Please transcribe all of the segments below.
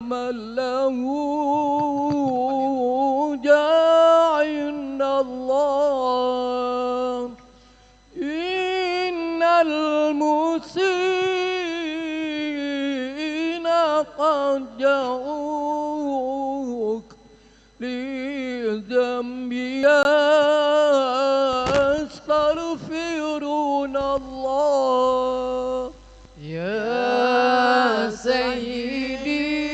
من له جاه عند الله إن المسيئين قد جاءوك لذنب يستغفرون الله يا سيدي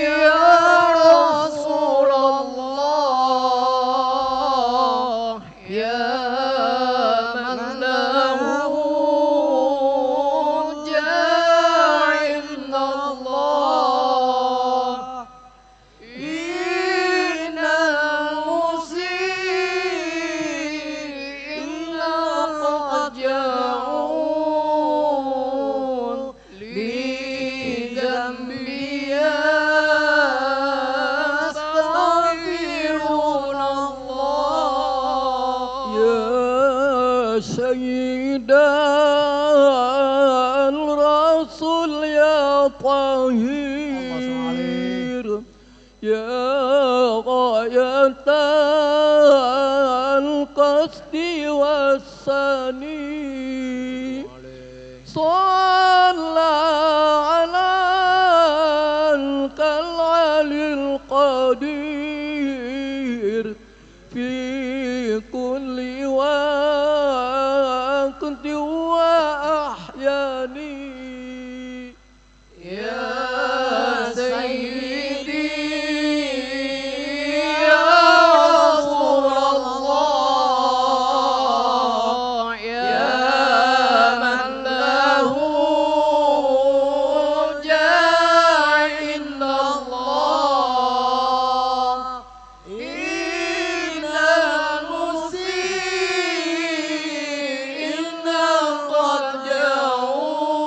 يا رسول الله يا من له جاه عند الله إن المسيئين قد جاءون لذنبي يستغفرون الله يا سيد الرسول يا طهير يا غاية القصد والسني صلى على العلي القدير في كل وقت وأحياني يا سيدي يا رسول الله يا من له جاه عند الله إن المسيئين قد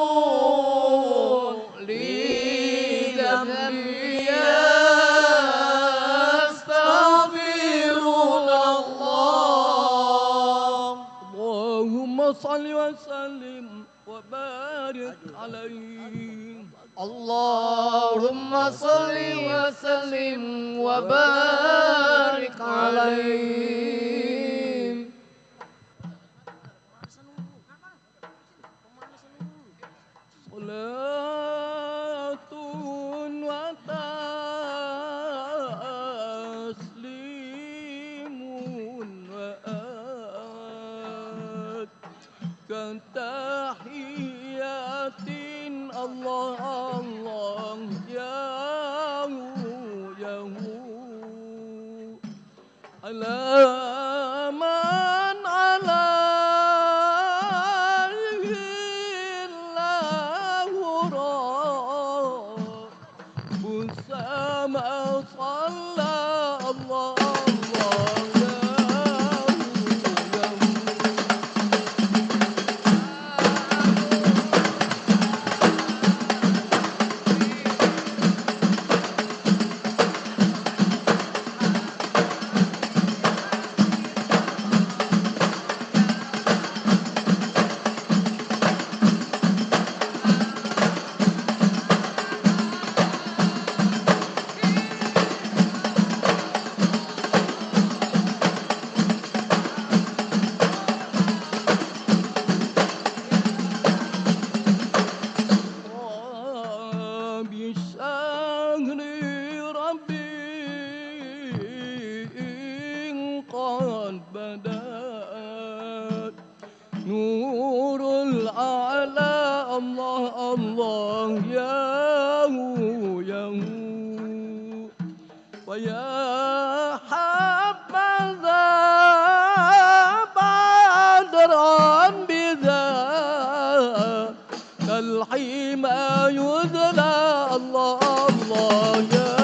جاءون لذنبي يستغفرون الله اللهم صل وسلم وبارك عليه اللهم صل وسلم وبارك عليه صلاة وتسليم وآت كتحيات الله الله يا على من عليه الله رب السماء صلى الله بشهر ربي قد بدأت نور الأعلى الله الله يا ويا حبذا بدرا بذا كالحمى يذلى الله الله يا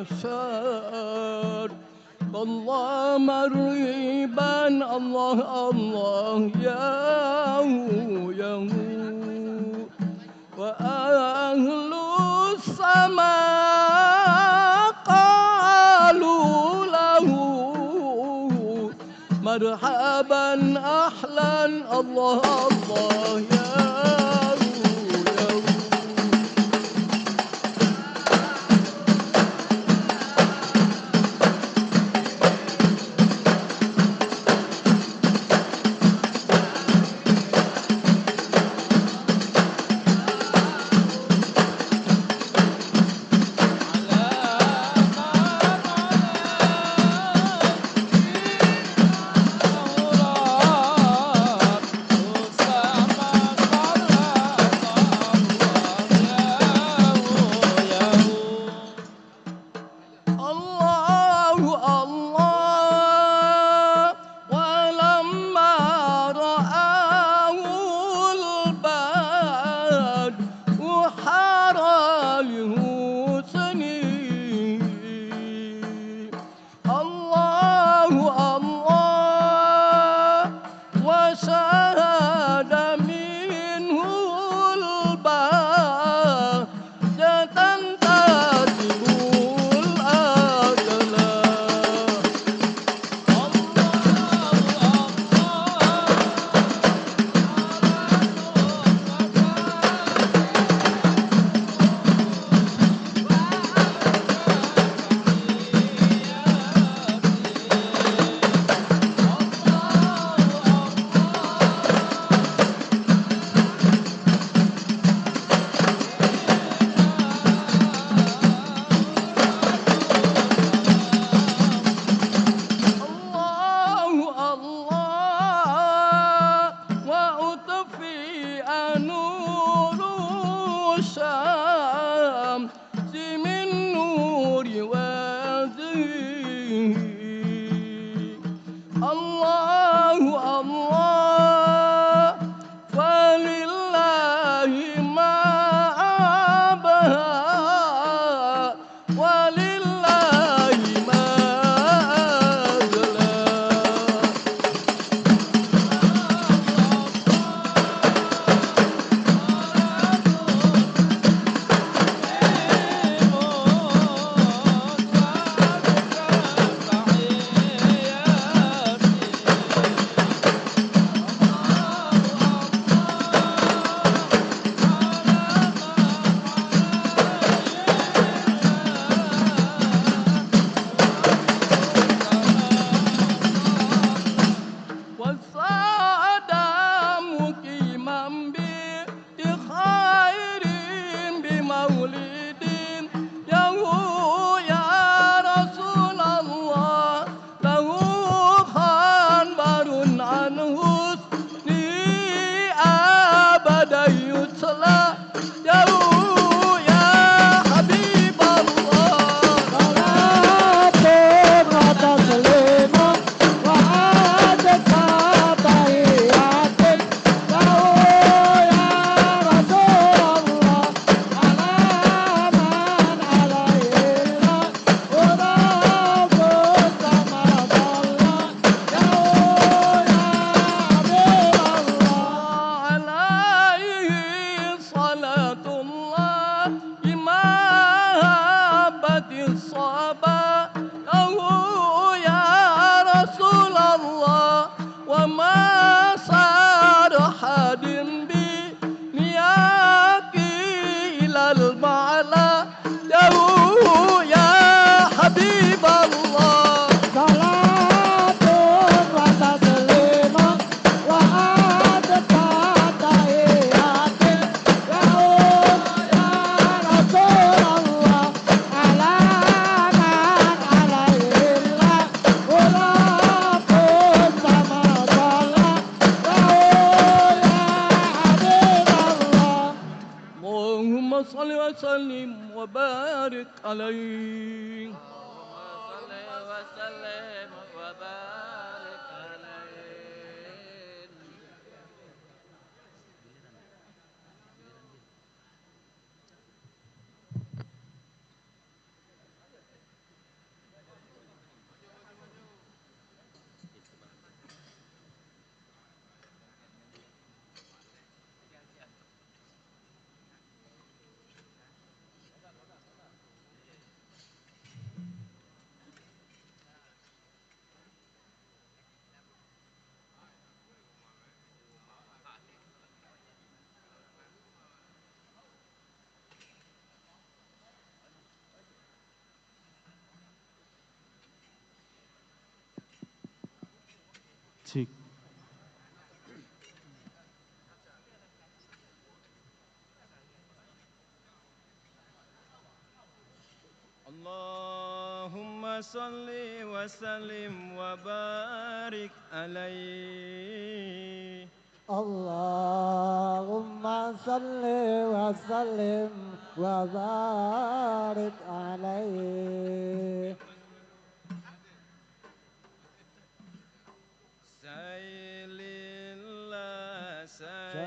المحشر الله مريبا الله الله يا وأهل السماء قالوا له مرحبا أهلا الله الله يا وسلم وبارك عليه. اللهم صل وسلم وبارك عليه. Cik. Allahumma salli wa sallim wa barik alaihi. Allahumma salli wa sallim wa barik alaihi. Sailillah, sailillah,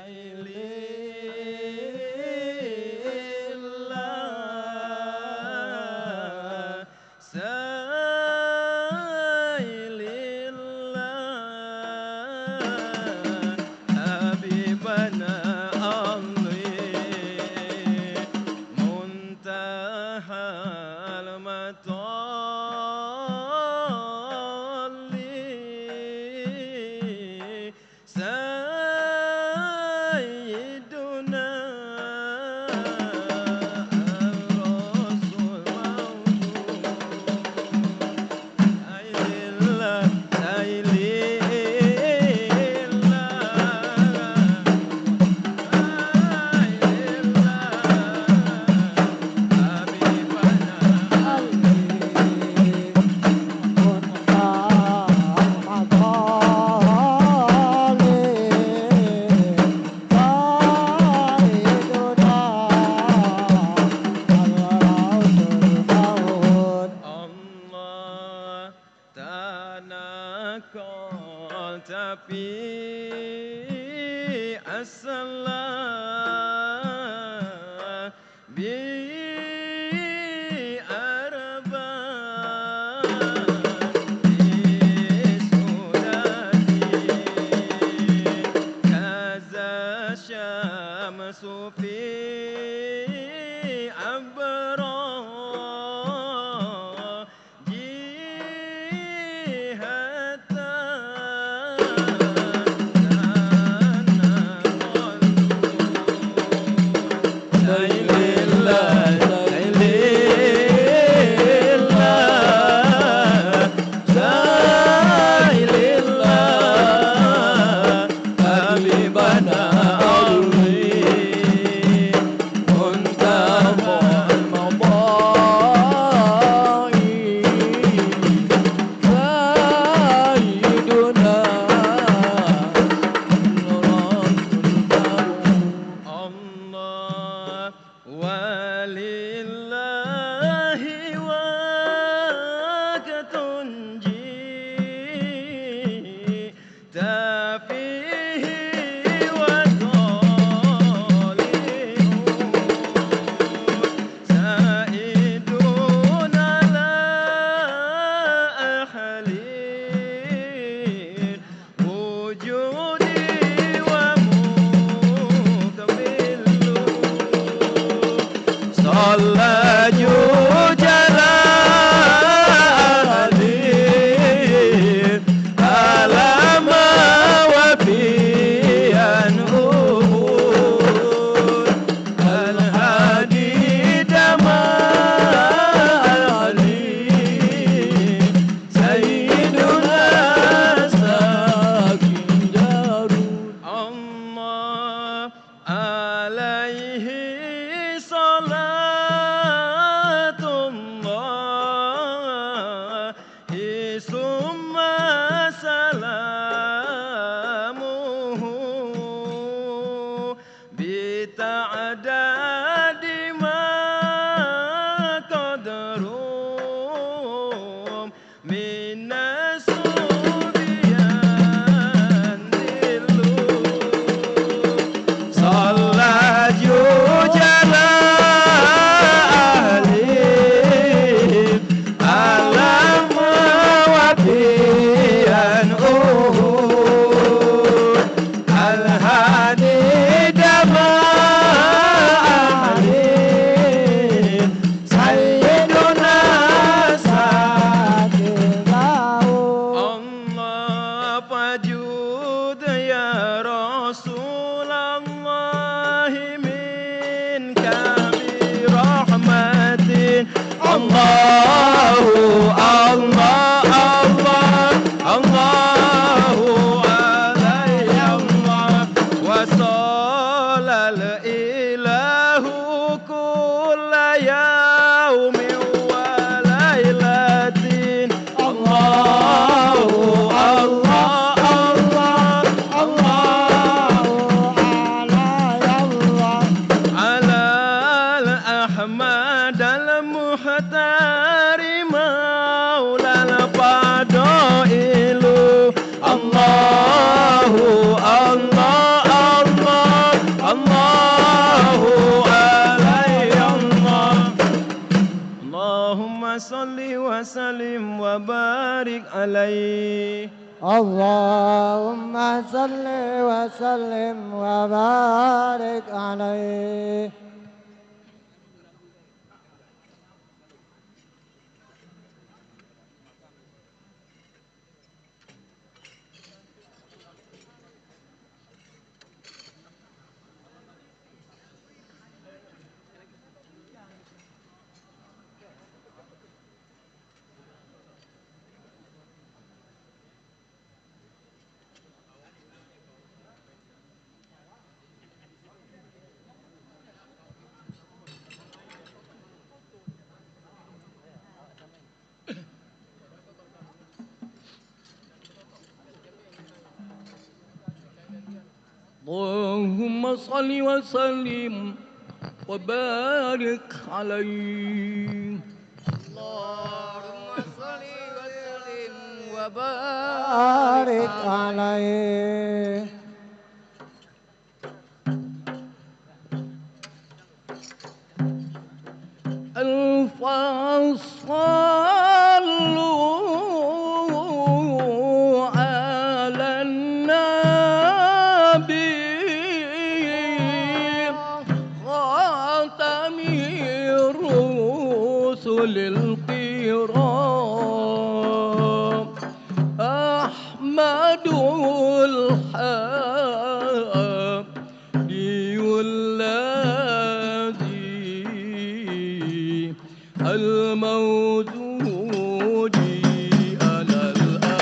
habibana Ali, muntahal matalli, sayyiduna al-rasul sailillah, Allah tanakal tapi assalam bi arba bi sudati kaza syamsu fi abra jihatan tanakal dari Maula Al-Fadailu. Allahu Allah Allah Allahu alaihi Allah. Allahumma salli wa sallim wa barik alaihi. اللهم صل وسلم وبارك عليه. اللهم صل وسلم وبارك عليه. اللهم صل وسلم بارك وبارك عليه. صلوا على النبي خاتم الرسل الكرام أحمد الحادي الذي الموجود على الأرض.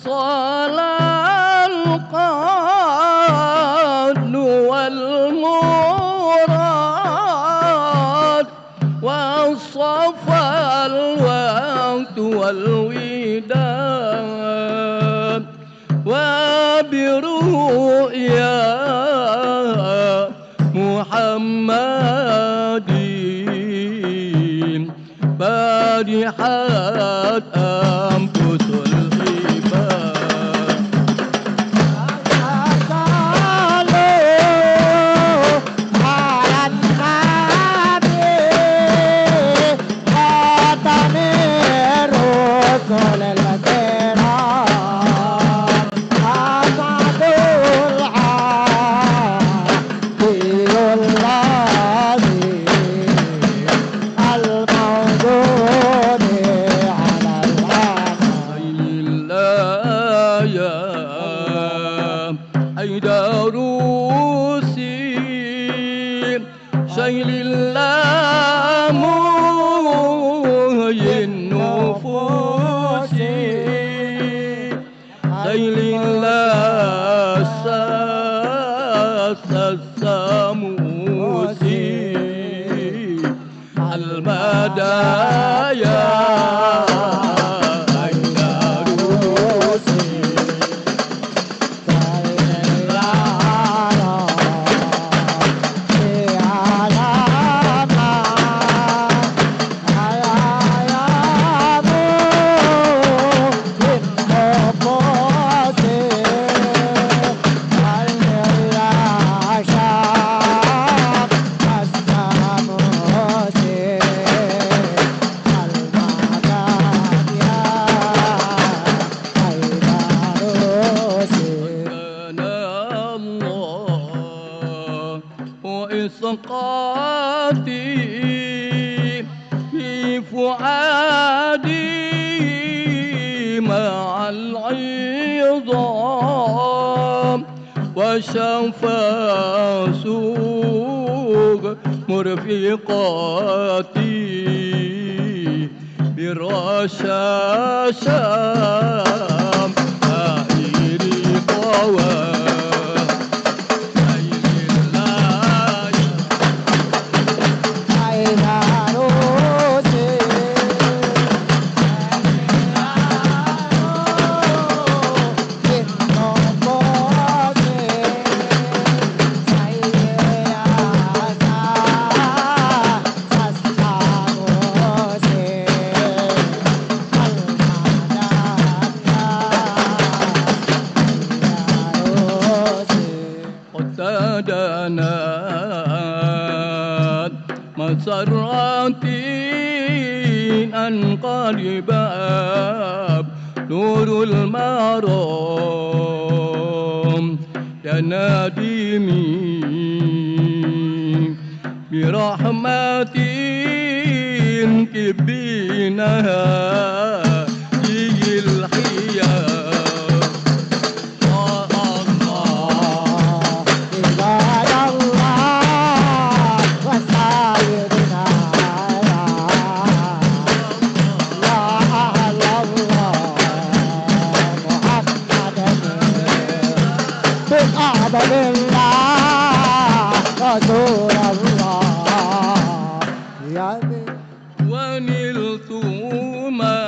الصلاة القادر والمراد والصفا الوقت والوداد وبرؤيا محمد بارحات أنفس العباد. شيل الله مهي النفوس شيل الله ساس الساموس المدايا إسقاطي في فؤادي مع العظام وشفى سوق رفيقاتي بالرشاشام آئري طوى دانات مسراتي أنقلب باب نور المرام يا نادمي برحمتي كبينها في الحياه رسول الله يا ونلت ما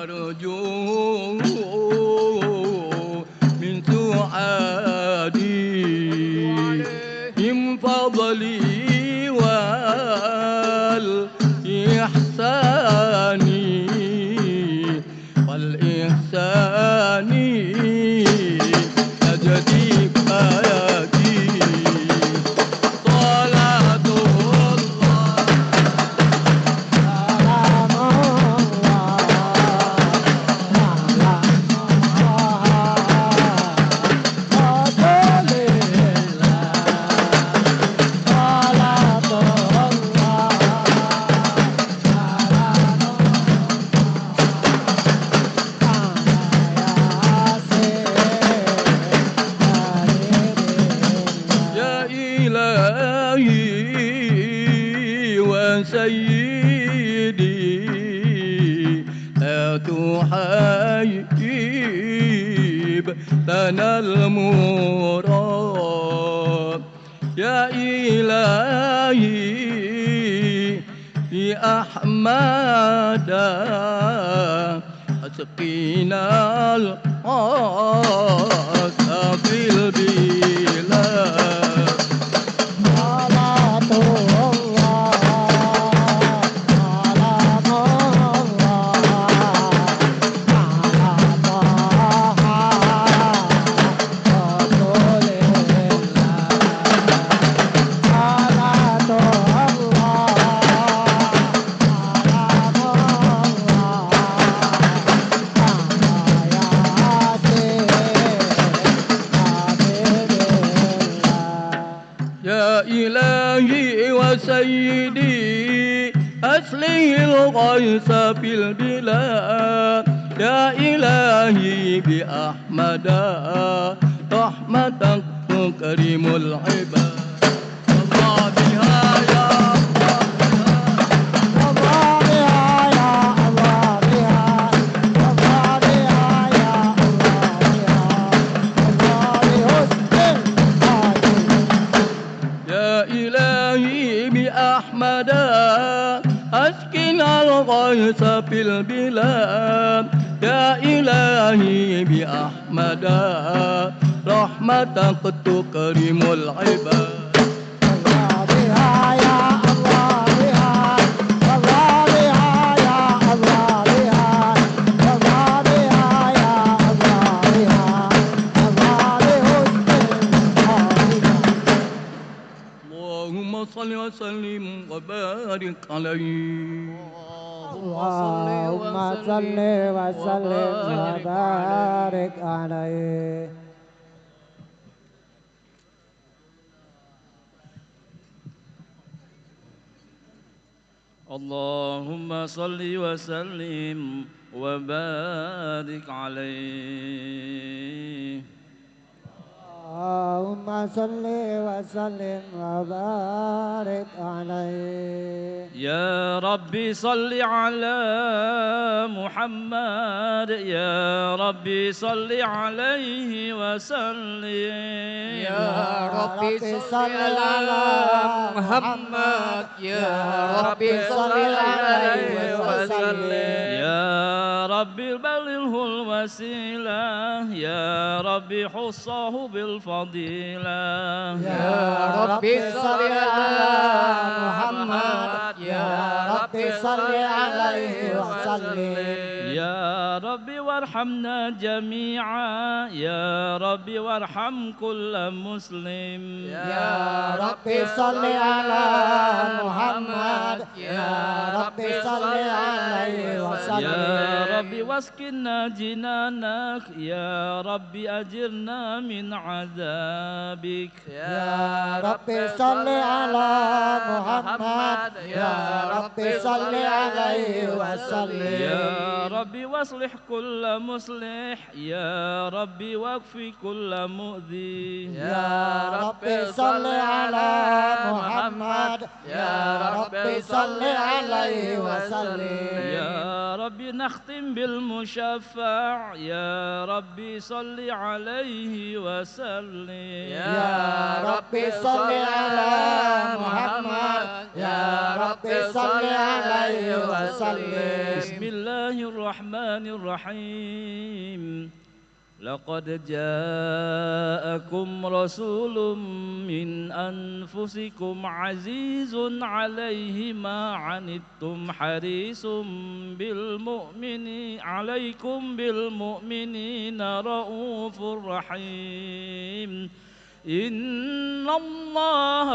أرجوه من سعادي من فضلي والإحسان نجدي حياتي صلاة الله سلام سيدي لا تحيب لنا المراد يا إلهي بأحمد أسقينا العاص في البلاد إلهي وسيدي أسلي الغيث في البلاد يا إلهي بأحمد رحمتك تكرم العباد الله بها يا أحمد أسكن الغيث في البلاد يا إلهي بأحمد رحمتك تكرم العباد صل وسلم وبارك عليه اللهم صل وسلم وبارك عليه اللهم صل وسلم وبارك عليه صل وسلم وبارك عليه يا ربي صل على محمد يا ربي صل عليه وسلم يا ربي صل على محمد يا ربي صل عليه وسلم يا ربي بلغه الوسيلة يا ربي حصه بالفضيلة يا ربي صل على محمد يا ربي صل عليه وسلم يا ربي وارحمنا جميعا يا ربي وارحم كل مسلم يا ربي صل على محمد يا ربي صل عليه وسلم يا ربي واسكننا جنانك يا ربي أجرنا من عذابك يا ربي صل على محمد يا ربي صل عليه وسلم يا ربي واصلح كل مصلح يا ربي واكفي كل مؤذي يا ربي صل على محمد يا ربي صل عليه وسلم يا ربي نختم بالمشفع يا ربي صل عليه وسلم يا ربي صل على محمد يا ربي صل عليه وسلم بسم الله الرحمن الرحيم لقد جاءكم رسول من أنفسكم عزيز عليه ما عنتم حريص عليكم بالمؤمنين رؤوف رحيم إن الله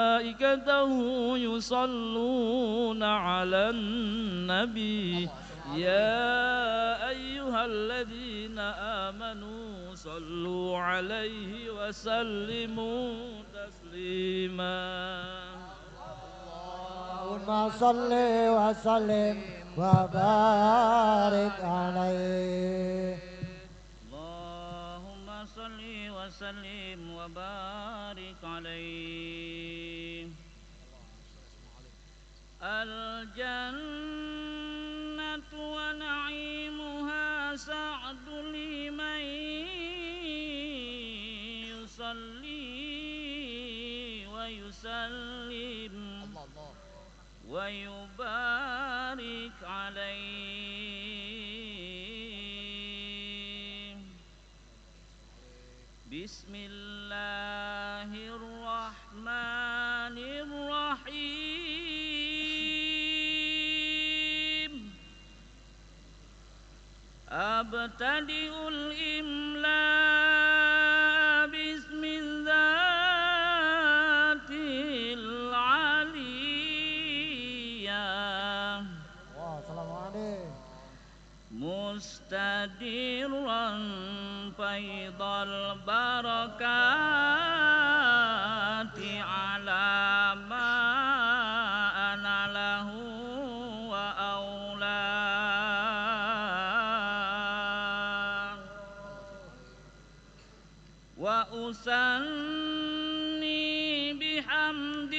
وملائكته يصلون على النبي يا أيها الذين آمنوا صلوا عليه وسلموا تسليما اللهم صل وسلم وبارك عليه اللهم صل وسلم وبارك عليه الجنة ونعيمها سعد لمن يصلي ويسلم ويبارك عليه بسم الله الرحمن الرحيم أبتدئ الإملاء باسم الذات العليا مستدرا فيض البركات على ما أنا له وأولاه وأثني بحمد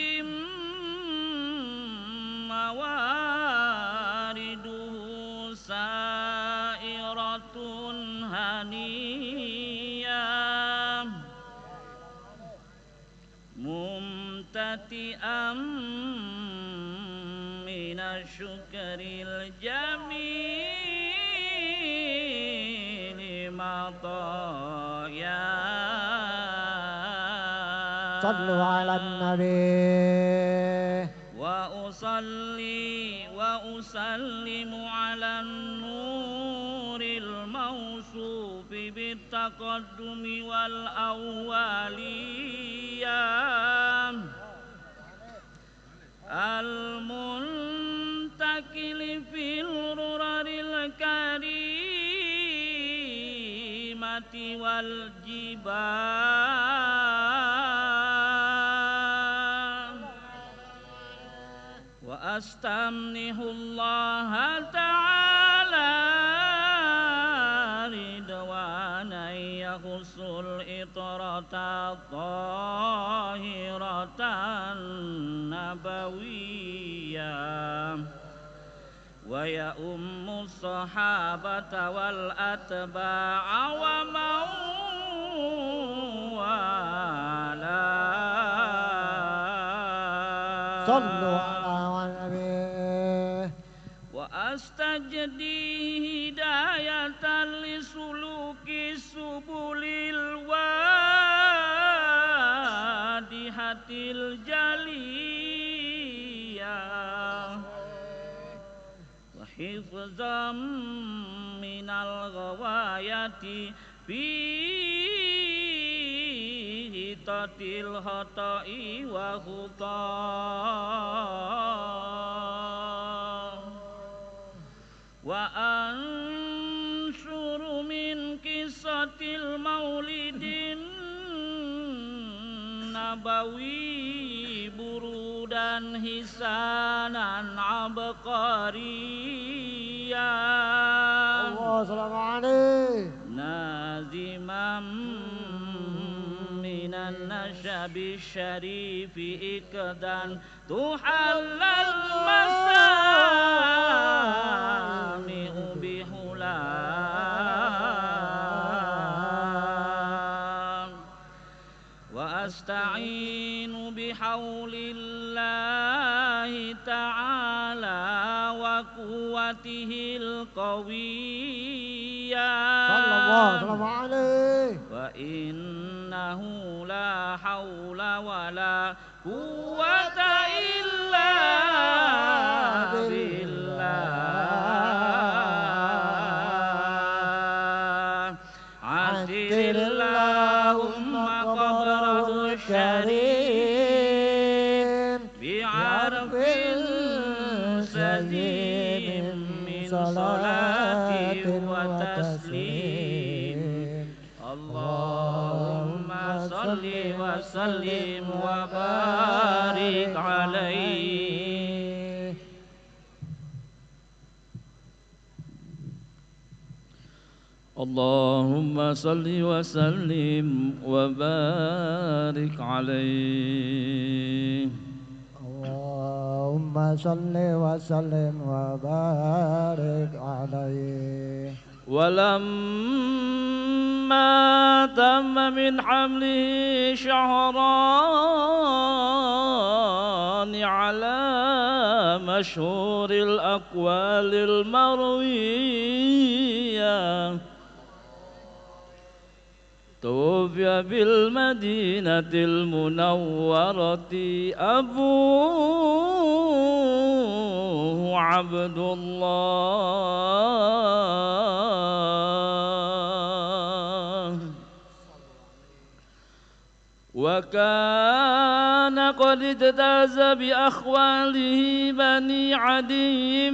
موارده سائرة هنية ممتتئا من الشكر الجميل مطايا صلوا على النبي وأصلي وأسلم على النور الموصوف بالتقدم والأولية المنتقل في الغرر الكريمة والجبال وأستمنه الله تعالى رضوانا يخص الإطاعة طاهرة نبوية ويؤم الصحابة والأتباع ومن والاه صلوا على النبي وأستجدي هداية لسلوك سبل الوادحة الجلية وحفظا من الغواية في هتة الخطأ وخطاه وأنشر من قصة المولد النبوي برودا حسانا عبقريا الله سلام عليه نازما من النشب الشريف إكدا تحلى المسامع بحلام وأستعين بحول الله تعالى وقوته القوية صلى الله سلام عليه وإنه لا حول ولا قوة إلا بالله عسر اللهم قبره الشريف بعرف سديد من صلاة وتسليم اللهم صل وسلم وبارك عليه اللهم صل وسلم وبارك عليه اللهم صل وسلم وبارك عليه ولما تم من حمله شهران على مشهور الأقوال المروية توفي بالمدينة المنورة أبوه عبد الله وكان قد اجتاز بأخواله بني عدي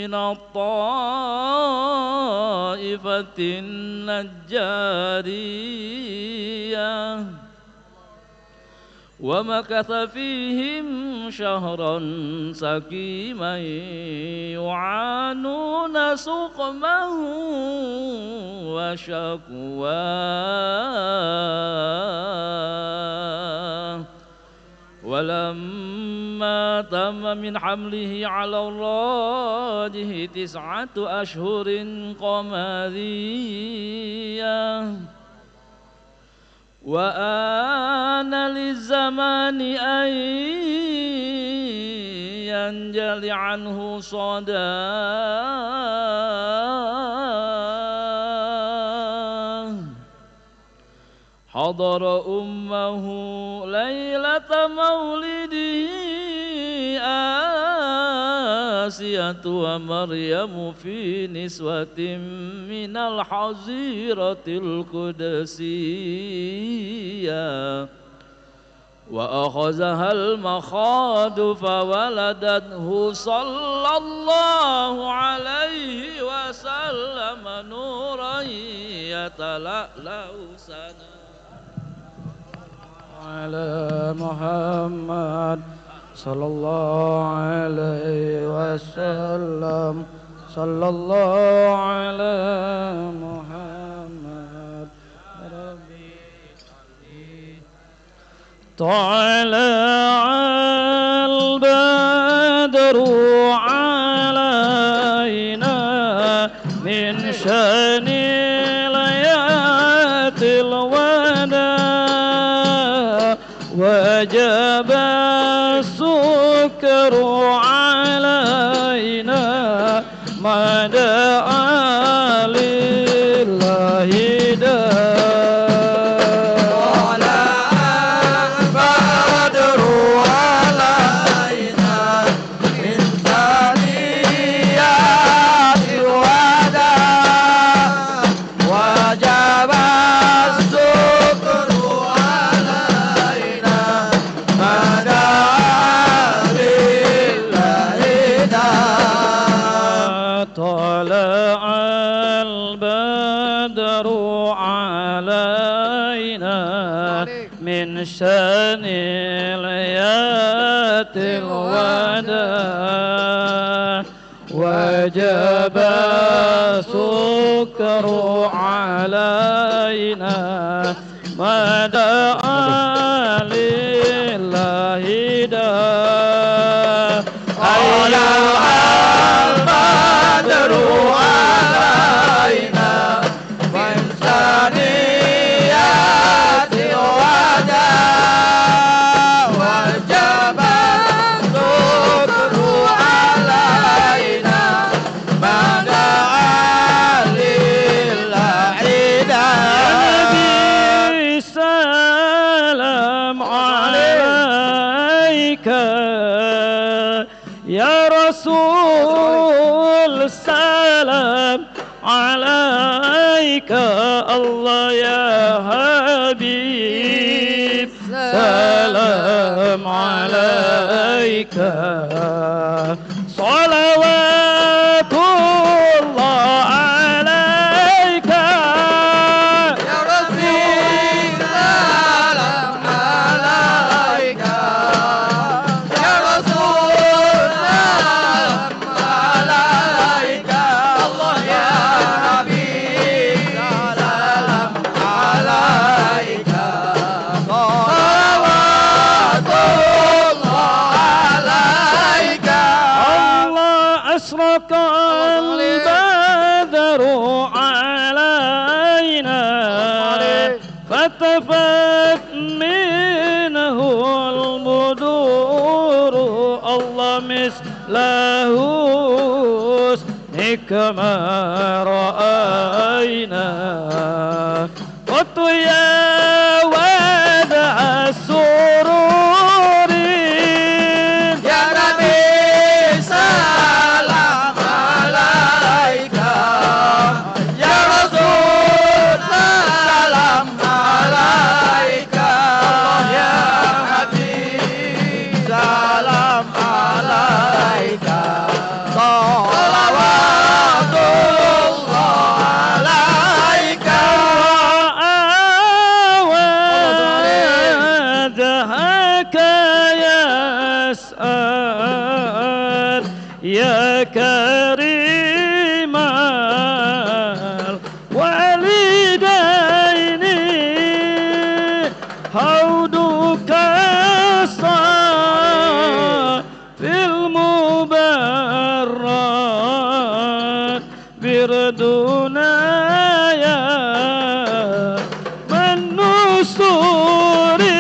من الطائفة النجارية ومكث فيهم شهرا سكيما يعانون سقما وشكواه ولما تم من حمله على الراجح 9 أشهر قمرية وآن للزمان أن ينجلي عنه صداه حضر أمه ليلة مولده آسية ومريم في نسوة من الحظيرة القدسية وأخذها المخاض فولدته صلى الله عليه وسلم نورا يتلألأ سنا على محمد صلى الله عليه وسلم صلى الله على محمد طلع البدر علينا من شان ليات الوداع وجب السكر علينا ما دعا لله من شان ليات الوداع وجب سكر علينا ما دعا لله داع طلع البدر علينا من ثنيات الوداع وجب السكر علينا ما دعا لله داع نبي سلام عليك يا رسول سلام عليك الله يا حبيب سلام عليك صلوات الله عليك يا رسول سلام عليك يا رسول سلام عليك الله يا حبيب سلام عليك صلوات الله عليك الله أشرق البدر علينا فتفت منه البدور الله مثله كما رأينا قط يا ودع السرور يا نبي سلام عليك يا رسول سلام عليك الله يا حبيب سلام عليك صلوات الله عليك وجهك يسأل يا كريم الوالدين حوضك في المبرد بردنا يا من نصوري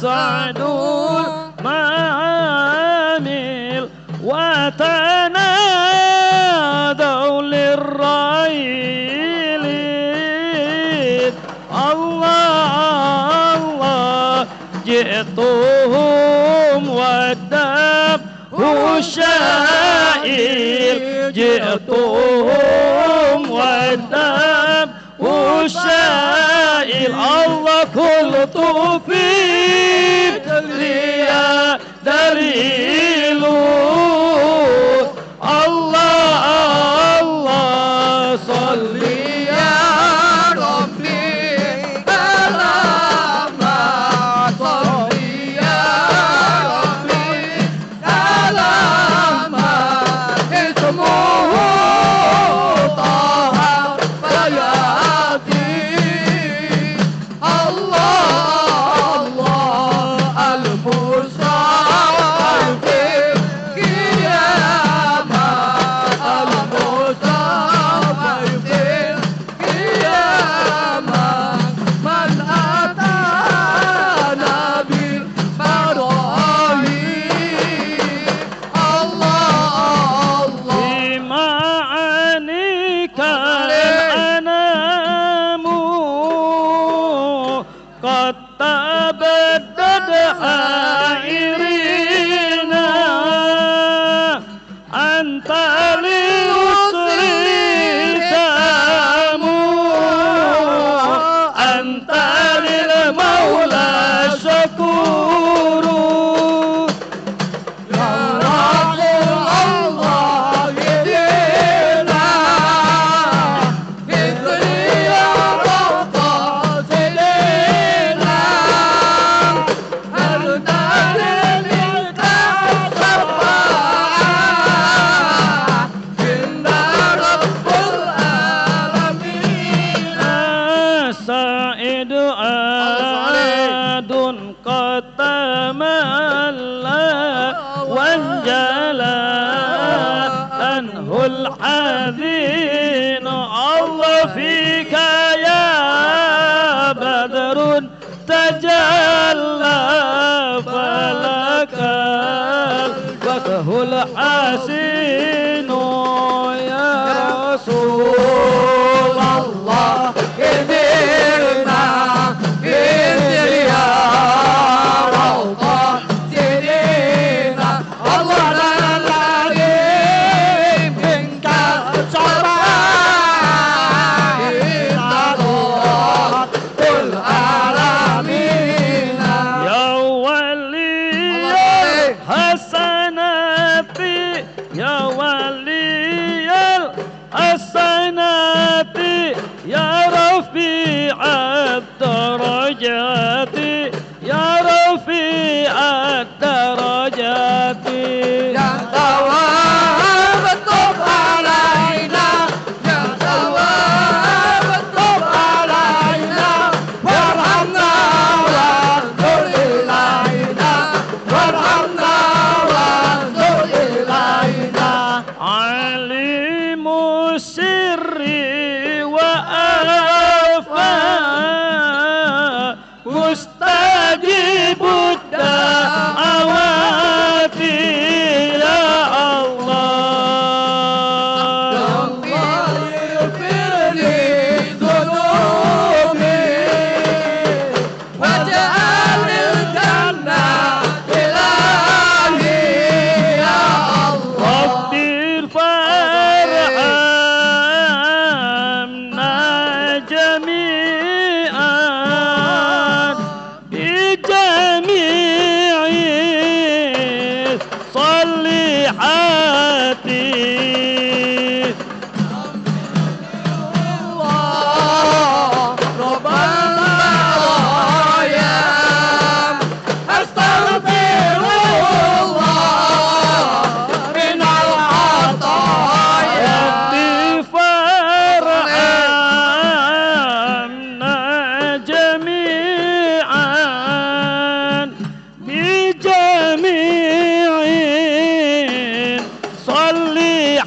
صعدوا المعامل وتنادوا للريل الله الله جئتهم والدب الشائل جئتهم والدم الشائل الله قلت فيك لي دليل الله الله صلي يا ربي على ما صلي يا ربي على ما اسمه طه فياتي الله الله المصطفى في قيامة المصطفى في قيامة من أتانا بالبراهين الله الله بمعانيك الأنام قد تبدد حائرين أنت لليسر سام أنت للمولى شكور يا رب الله يدينا فكري يا رب سلينا سائد آد قد تملى وانجلى عنه الحزين الله فيك يا بدر تجلى فلك الفتح الحسين يا رسول الله كثيرنا كثير يا روضة سيدنا الله العظيم منك شفاعين رب العالمين يا ولي الحسنات يا ولي الحسنات يا رفيع الدرجات يا رفيع الدرجات يا ثواب الطب علينا يا ثواب الطب علينا وارحمنا وانظر إلينا وارحمنا وانظر إلينا عليم السر وأخفى مستجيب الدعوات يا الله اغفر لي ذنوبي واجعل الجنة إلهي يا الله ربي فارحمنا جميعا بجميع الصالحات رب البرايا استغفر الله من العطايا ربي فارحمنا جميعا بجميع صلي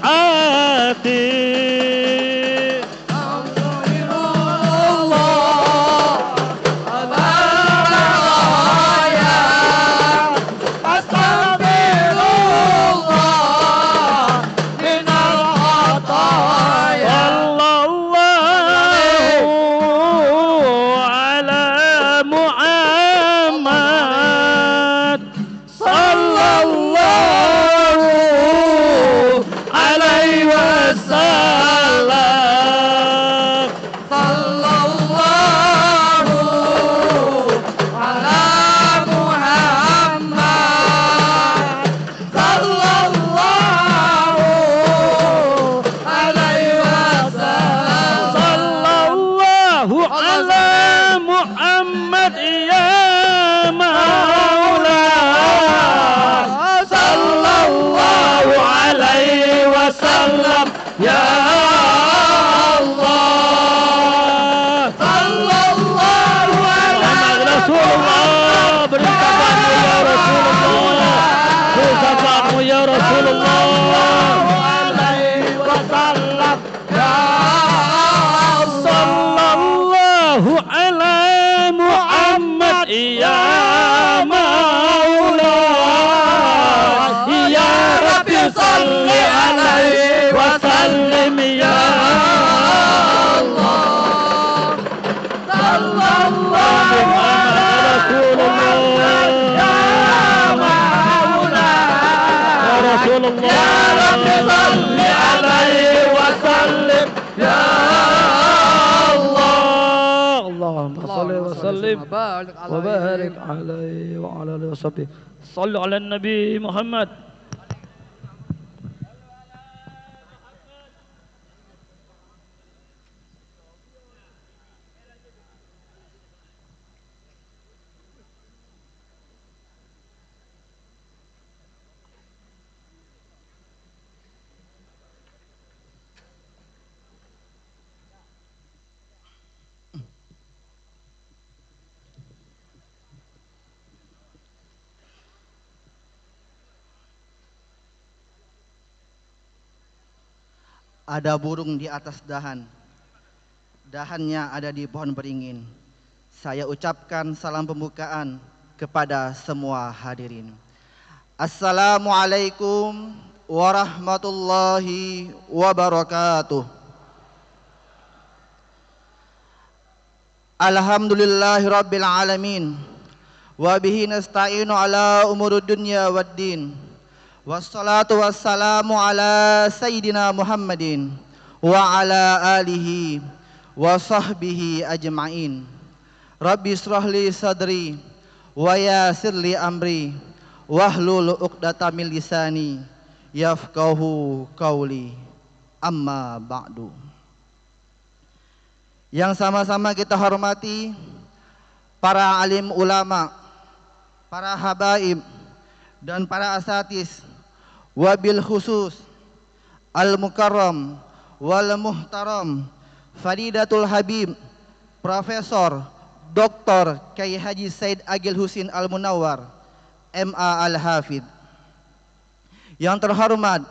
وسلم وبارك عليه وعلى آله وصحبه. صلوا على النبي محمد. Ada burung di atas dahan, dahannya ada di pohon beringin. Saya ucapkan salam pembukaan kepada semua hadirin. Assalamualaikum warahmatullahi wabarakatuh. Alhamdulillahirabbil alamin. Wa bihi nasta'inu ala umurud dunya waddin. Wassalatu wassalamu ala sayyidina Muhammadin wa ala alihi wa sahbihi ajma'in. Rabbi israh li sadri wa yassir li amri wahlul 'uqdatam min lisani yafqahu qawli. Amma ba'du. Yang sama-sama kita hormati para alim ulama, para habaib dan para asatiz, wabil khusus al-mukarram wal muhtaram Fadidatul Habib Profesor Dr. Kyai Haji Said Agil Husin Al-Munawwar MA Al-Hafidh. Yang terhormat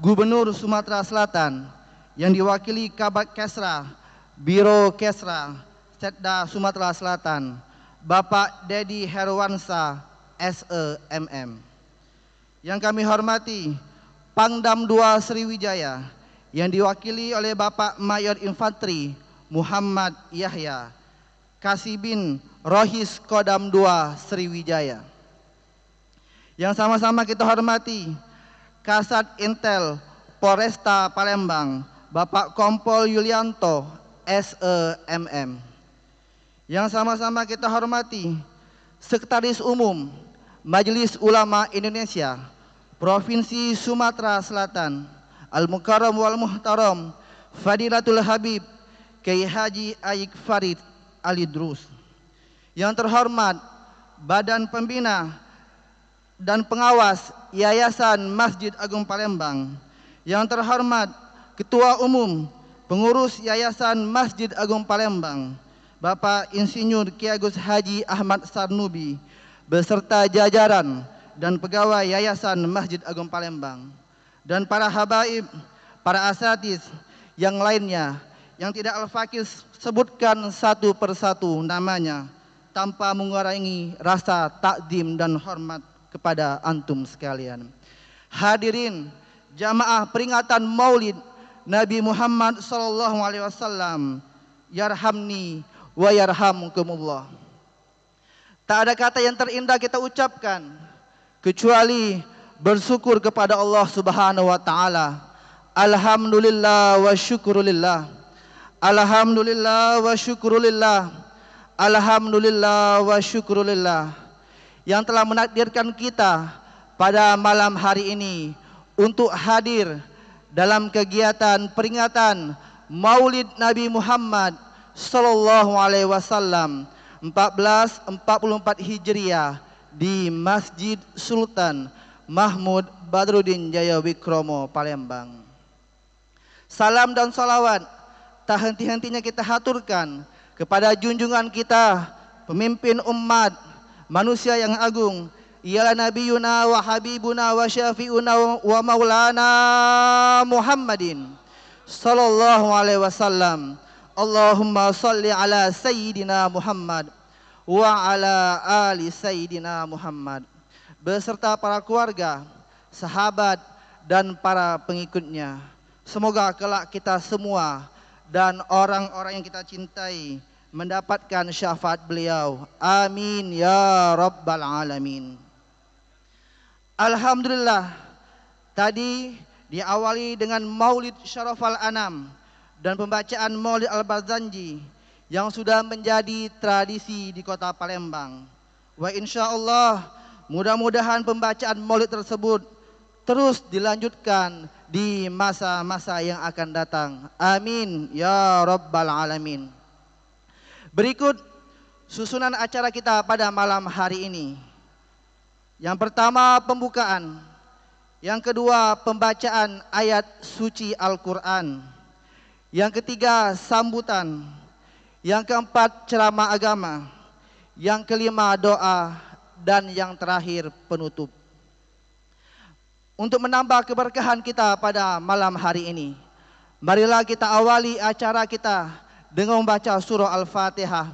Gubernur Sumatera Selatan yang diwakili Kabag Kesra Biro Kesra Setda Sumatera Selatan Bapak Dedi Herwansa SEMM. Yang kami hormati Pangdam 2 Sriwijaya yang diwakili oleh Bapak Mayor Infantri Muhammad Yahya, Kasibin Rohis Kodam 2 Sriwijaya. Yang sama-sama kita hormati Kasat Intel Polresta Palembang Bapak Kompol Yulianto SEMM. Yang sama-sama kita hormati Sekretaris Umum Majelis Ulama Indonesia Provinsi Sumatera Selatan Al-Mukarram wal Muhtaram Fadilatul Habib Kyai Haji Aik Farid Alidrus. Yang terhormat Badan Pembina dan Pengawas Yayasan Masjid Agung Palembang. Yang terhormat Ketua Umum Pengurus Yayasan Masjid Agung Palembang Bapak Insinyur Ki Agus Haji Ahmad Sarnubi beserta jajaran dan pegawai Yayasan Masjid Agung Palembang, dan para habaib, para asatiz yang lainnya yang tidak Al-Fakir sebutkan satu persatu namanya tanpa mengurangi rasa takdim dan hormat kepada antum sekalian. Hadirin jamaah peringatan Maulid Nabi Muhammad SAW, yarhamni wa yarhamkumullah. Tak ada kata yang terindah kita ucapkan kecuali bersyukur kepada Allah Subhanahu wa taala. Alhamdulillah wa syukrulillah. Alhamdulillah wa syukrulillah. Alhamdulillah wa syukrulillah. Yang telah menakdirkan kita pada malam hari ini untuk hadir dalam kegiatan peringatan Maulid Nabi Muhammad sallallahu alaihi wasallam 1444 Hijriah di Masjid Sultan Mahmud Badruddin Jaya Wikromo Palembang. Salam dan salawat tak henti-hentinya kita haturkan kepada junjungan kita, pemimpin umat manusia yang agung, ialah Nabiyuna wa Habibuna wa Syafi'una wa Maulana Muhammadin sallallahu alaihi wasallam. Allahumma salli ala Sayyidina Muhammad wa ala ali Sayyidina Muhammad beserta para keluarga, sahabat dan para pengikutnya. Semoga kelak kita semua dan orang-orang yang kita cintai mendapatkan syafaat beliau. Amin ya rabbal alamin. Alhamdulillah, tadi diawali dengan Maulid Syarafal Anam dan pembacaan Maulid Al-Barzanji yang sudah menjadi tradisi di kota Palembang. Wa insyaallah mudah-mudahan pembacaan maulid tersebut terus dilanjutkan di masa-masa yang akan datang. Amin ya rabbal alamin. Berikut susunan acara kita pada malam hari ini. Yang pertama pembukaan, yang kedua pembacaan ayat suci Al-Quran, yang ketiga sambutan, yang keempat ceramah agama, yang kelima doa, dan yang terakhir penutup. Untuk menambah keberkahan kita pada malam hari ini, marilah kita awali acara kita dengan membaca surah Al-Fatihah.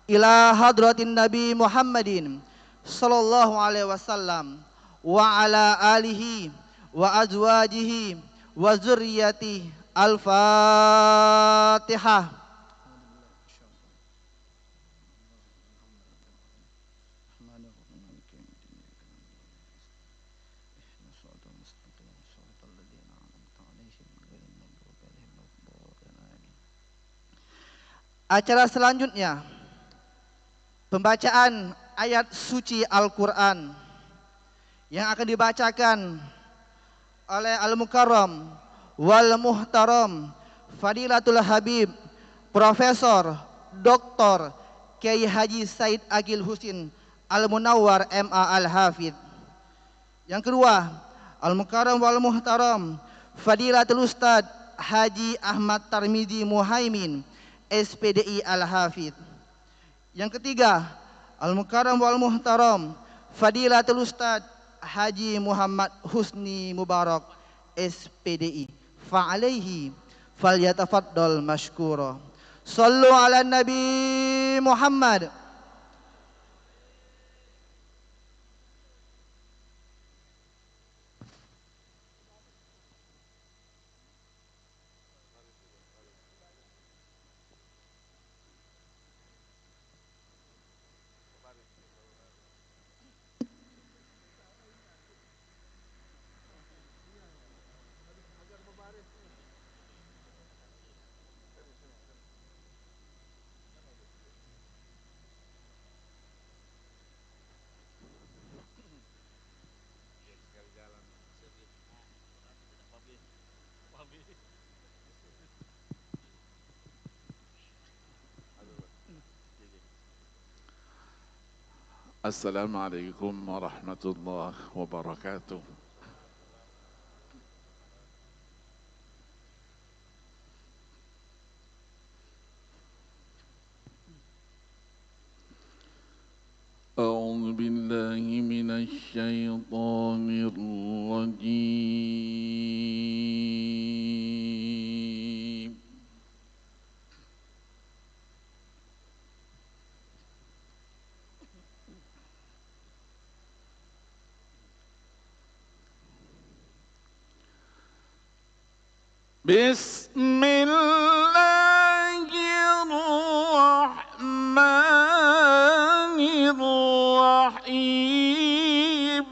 Ila hadratin Nabi Muhammadin sallallahu alaihi wasallam wa ala alihi wa azwajihi wa zurriyati. Al-Fatihah. Acara selanjutnya pembacaan ayat suci Al-Quran yang akan dibacakan oleh Al-Mukarram wal Muhtaram Fadilatul Habib Profesor Dr. Kiai Haji Said Agil Husin Al-Munawwar MA Al-Hafidh. Yang kedua, Al-Mukarram wal Muhtaram Fadilatul Ustad Haji Ahmad Tarmizi Muhaimin SPDI Al-Hafidh. Yang ketiga, Al-Mukarram wal Muhtaram Fadilatul Ustad Haji Muhammad Husni Mubarak SPDI. Fa'alaihi falyatafaddal mashkura. Sallu ala Nabi Muhammad. السلام عليكم ورحمة الله وبركاته. أعوذ بالله من الشيطان الرجيم. بسم الله الرحمن الرحيم.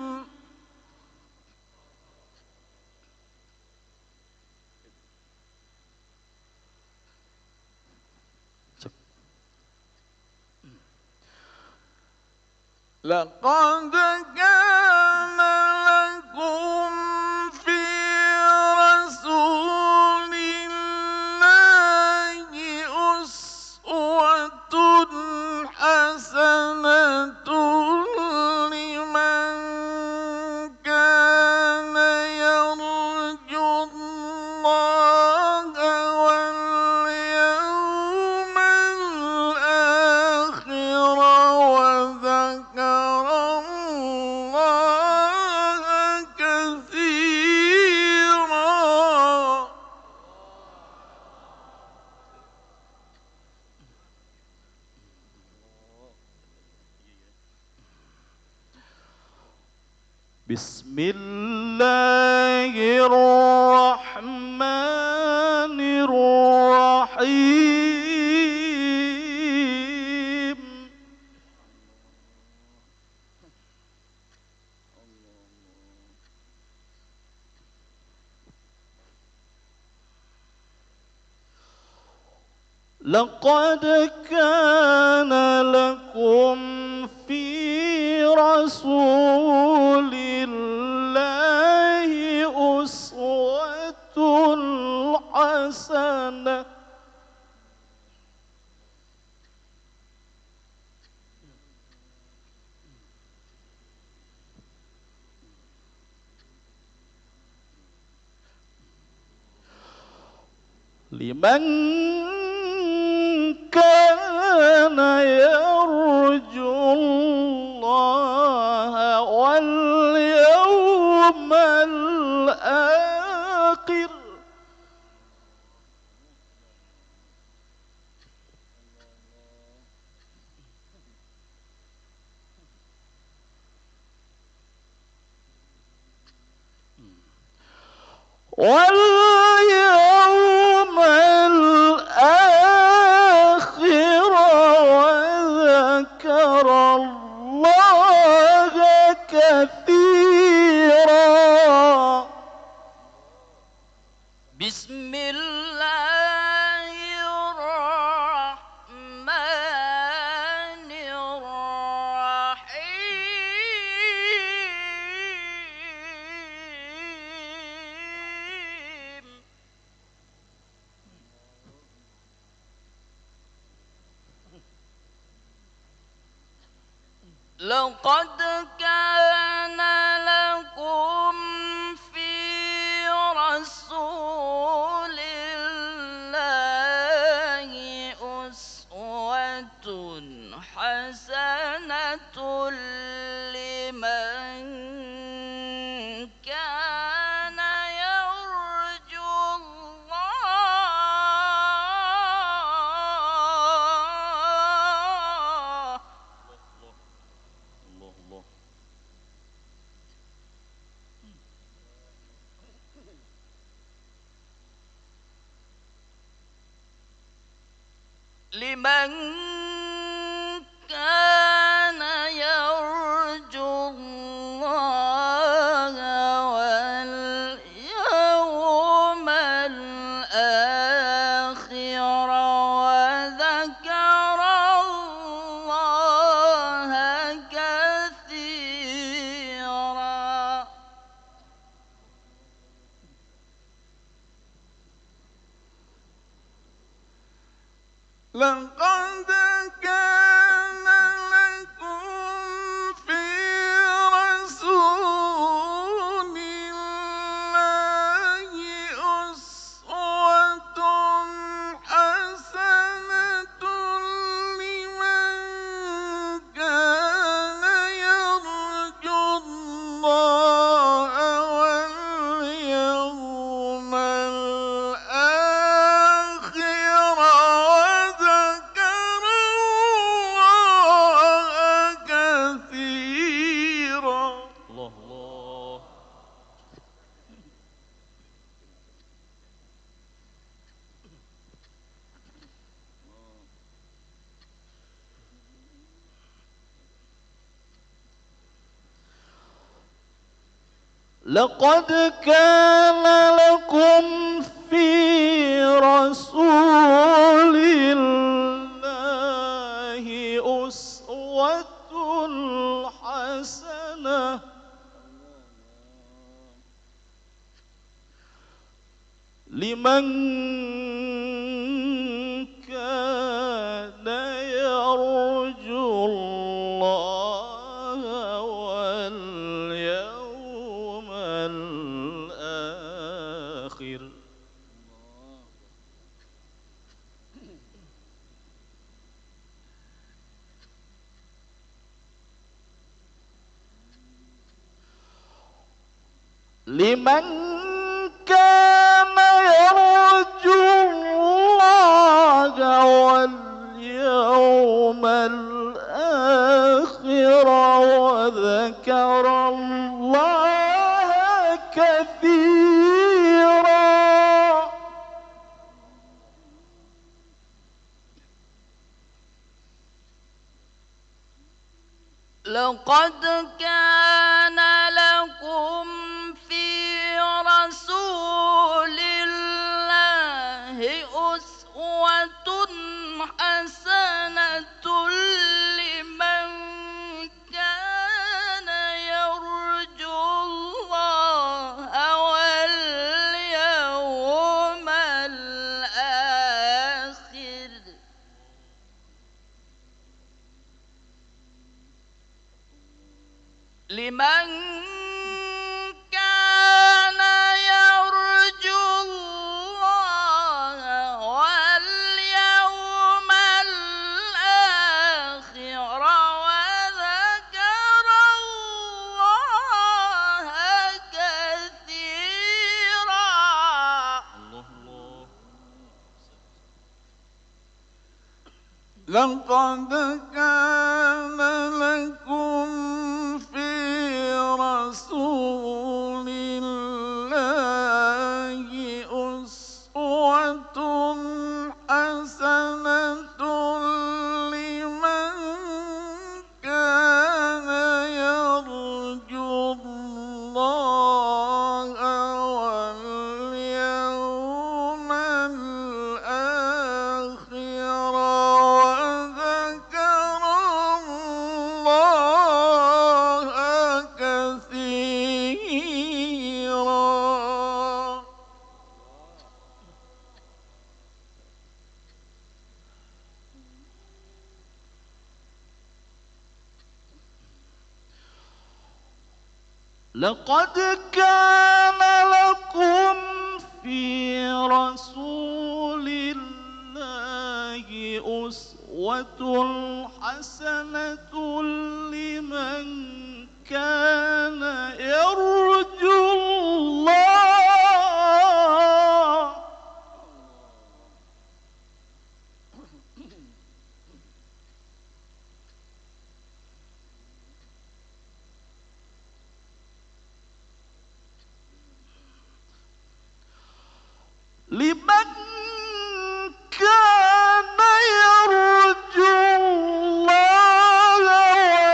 لقد كان لكم في رسول الله أسوة حسنة لمن كان يرجو الله واليوم الآخر وذكر الله كثيرا. بسم الله الرحمن الرحيم. لقد كان لكم في رسول الله أسوة حسنة لمن كان يرجو الله واليوم الآخر واليوم الآخر وذكر الله كثيرا. بسم الله الرحمن الرحيم. لقد كان لكم في رسول الله أسوة حسنة لمن كان يرجو الله لمن كان يرجو الله واليوم الآخر وذكر الله كثيرا. لقد كان لكم في رسول الله أسوة حسنة لمن كان يرجو الله واليوم الآخر وذكر الله كثيرا. الله الله. لقد كان لكم في رسول الله أسوة حسنة لمن كان يرجو الله واليوم الآخر لمن كان يرجو الله واليوم الآخر وذكر الله كثيرا. لقد كان لكم في رسول الله أسوة لقد كان لكم في رسول الله أسوة حسنة لمن كان يرجو الله واليوم الآخر وذكر الله كثيرا. لقد كان لكم في رسول الله أسوة حسنة لمن كان يرجو الله لمن كان يرجو الله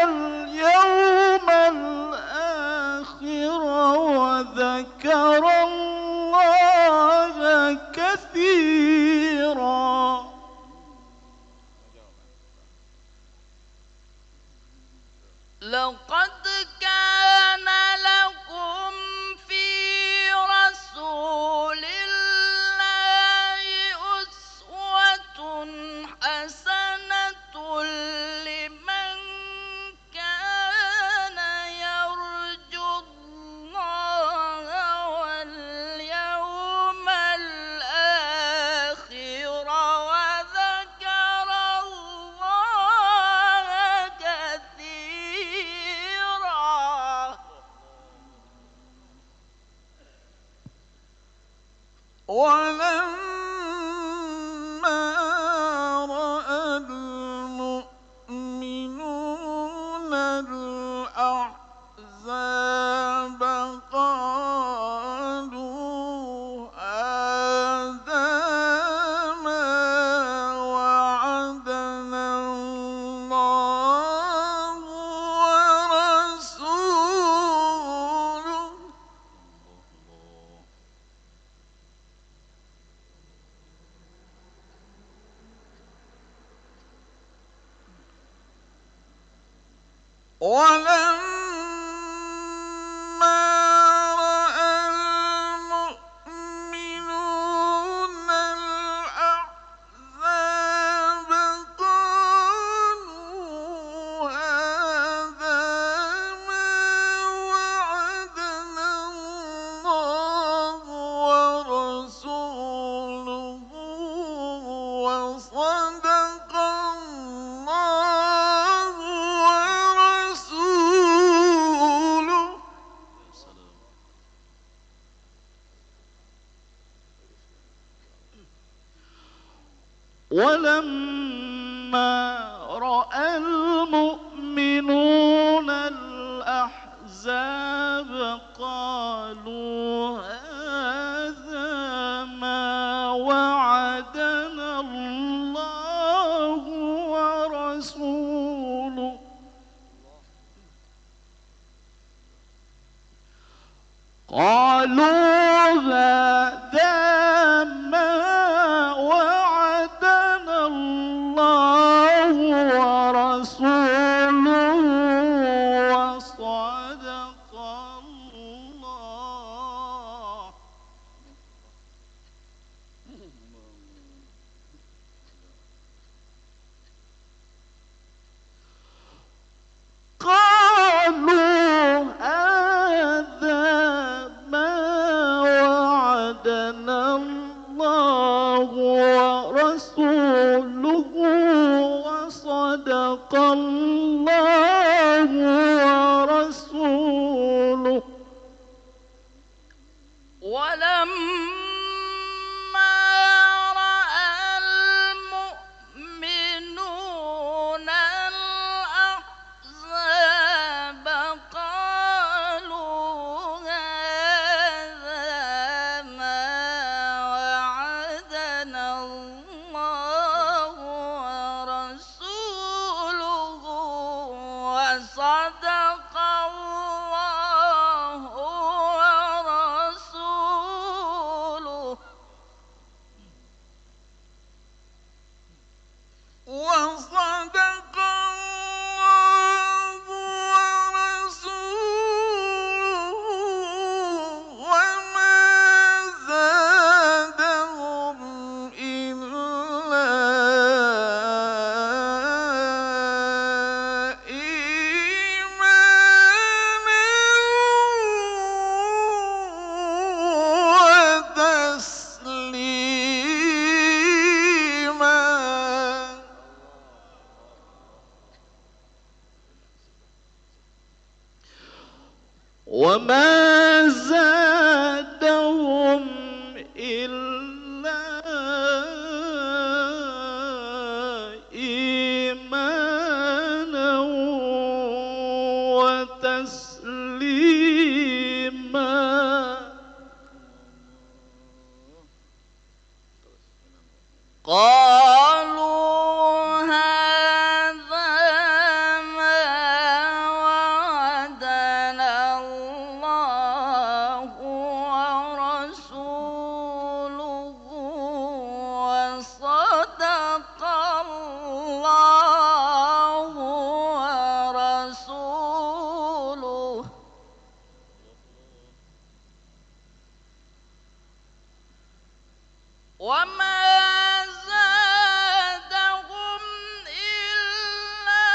واليوم الآخر وذكر الله كثيرا. لقد كان لكم في رسول الله أسوة حسنة لمن كان يرجو الله واليوم الآخر وذكر الله كثيرا. ولما رأى المؤمنون الأحزاب قالوا هذا ما وعدنا الله ورسوله. ولما رأى المؤمنون الأحزاب قالوا هذا ما وعدنا الله ورسوله وصدق الله ورسوله. ولما رأى المؤمنون الأحزاب قالوا هذا ما وعدنا الله ورسوله قالوا هذا ما وعدنا الله ورسوله وصدق الله. قالوا هذا ما وعدنا الله ورسوله وصدق الله ورسوله وما زادهم إلا إيمانا وتسليما. قالوا هذا ما وعدنا الله ورسوله وصدق الله ورسوله وما زادهم إلا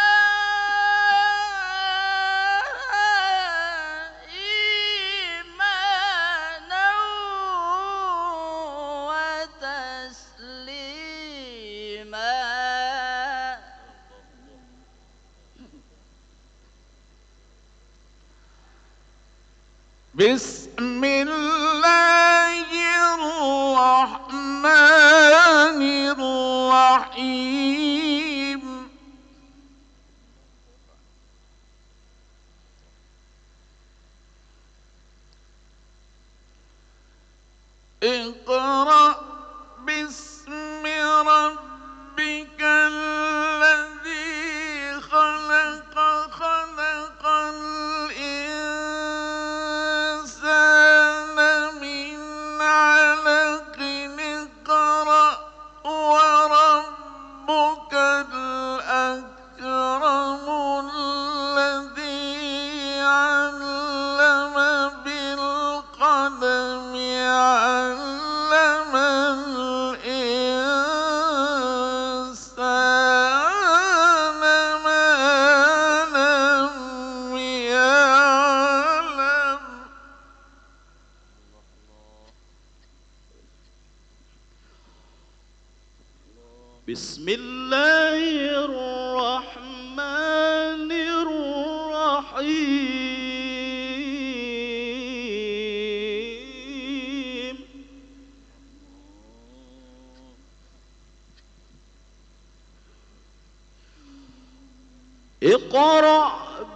إيمانا وتسليما. بسم الله الرحمن الرحيم. اقرأ باسم ربك الذي خلق خلق الإنسان من علق. اقرأ وربك الأكرم الذي علم بالقلم علم الإنسان ما لم يعلم. بسم الله الرحمن الرحيم. اقرأ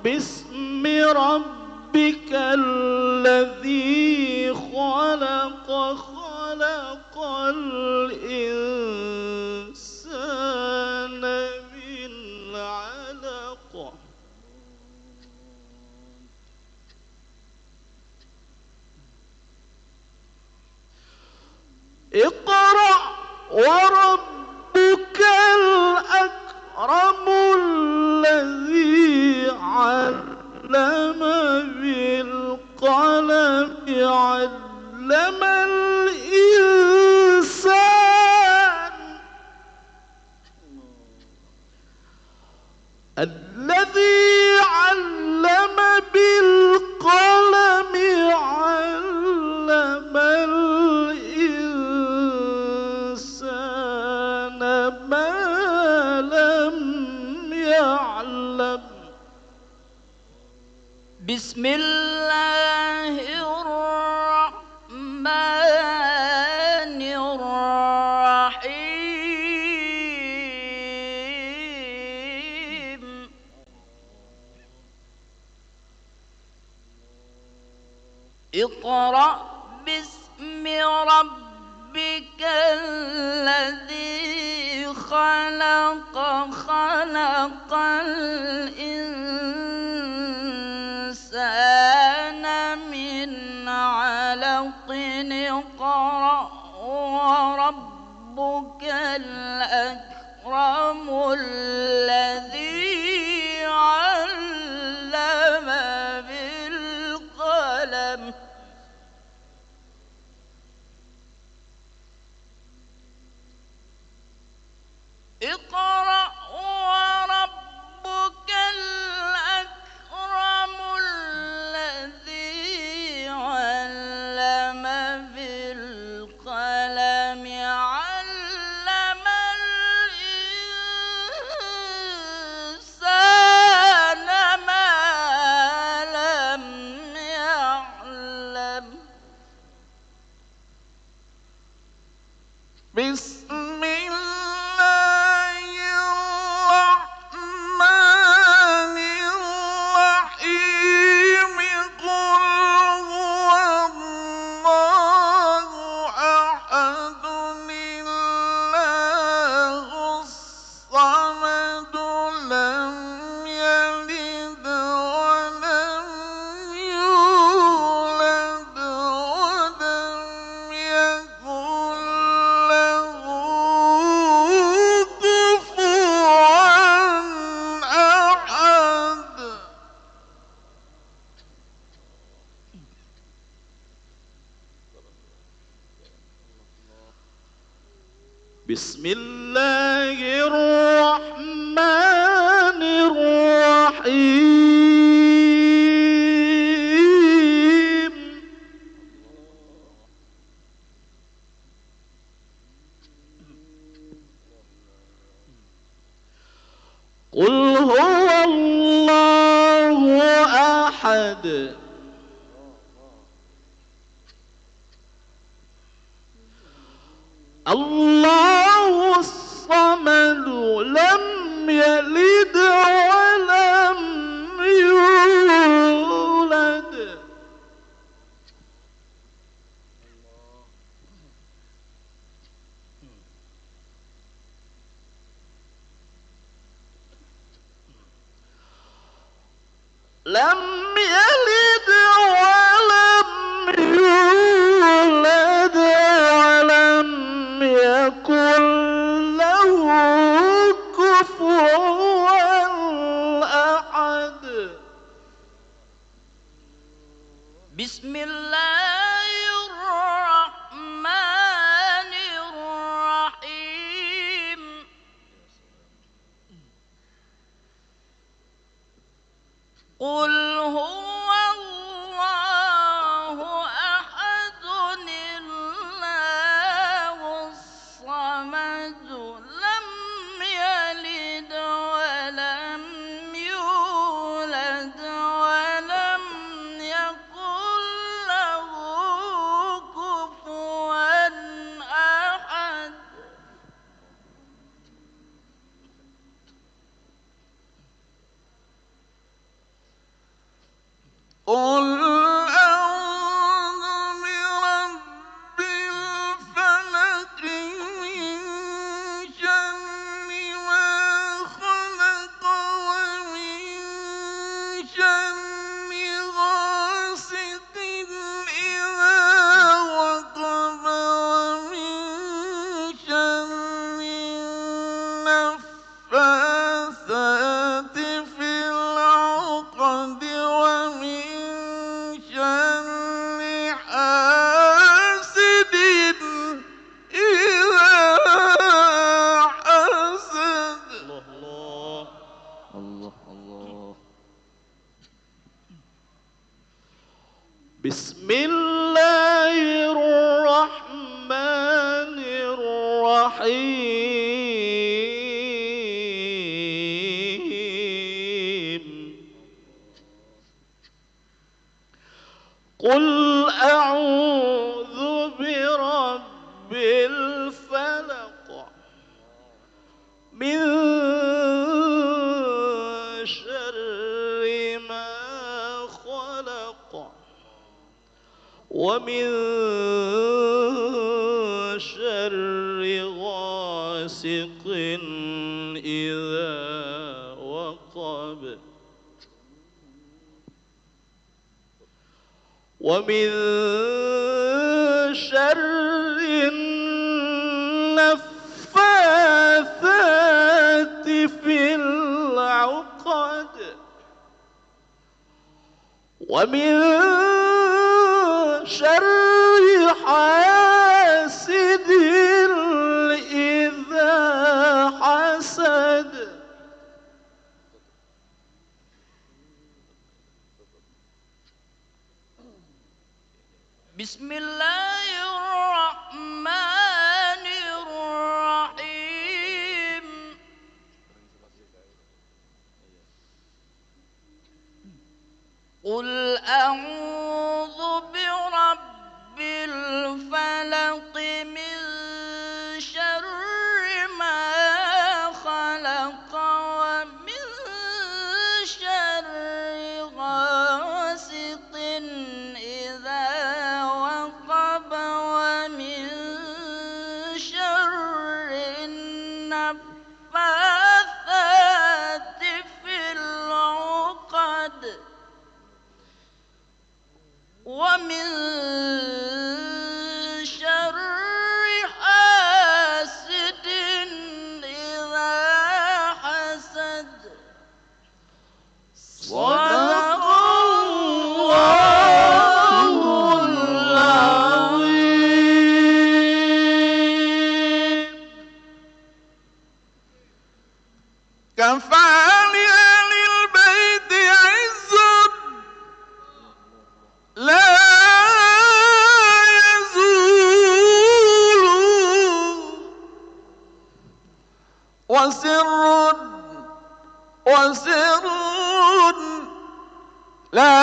باسم ربك الذي خلق خلق الإنسان من علق. اقرأ وربك الأكرم الذي علم بالقلم علم الإنسان الذي علم بالقلم علم الإنسان ما لم يعلم. بسم الله الرحمن الرحيم. اقرأ باسم ربك الذي خلق خلق الإنسان من علق. اقرأ وربك الأكرم الذي علم بالقلم اقرأ وربك الأكرم الذي علم بالقلم علم الإنسان ما لم يعلم. Bismillahirrahmanirrahim. Qul huwallahu ahadun, Allahus samad, lam yalid wa lam yulad wa lam yakul lahu kufuwan ahad. Bismillahirrahmanirrahim. Qul huwallahu ahad. Allahus samad, lam yalid wa lam yulad. Lam yalid wa lam yulad wa lam yakul lahu kufuwan ahad. Bismillahirrahmanirrahim. Qul huwallahu ahadun, Allahus samad, lam yalid wa lam yulad wa lam yakul lahu kufuwan ahad. قل أعوذ برب الفلق، من شر ما خلق، ومن شر غاسق إذا وقب، ومن شر النفاثات في العقد، ومن شر حاسد إذا حسد. الله الله الله. بسم الله الرحمن الرحيم. قل أعوذ برب الفلق، من شر ما خلق، ومن شر غاسق إذا وقب، ومن شر النفاثات في العقد، ومن شر حاسد إذا حسد. Bismillahirrahmanirrahim. Qul a'udzu birabbil falaq, min ومن شر حاسد إذا حسد صدق الله العظيم. كفى لأهل البيت عزا لا يزول وسر لا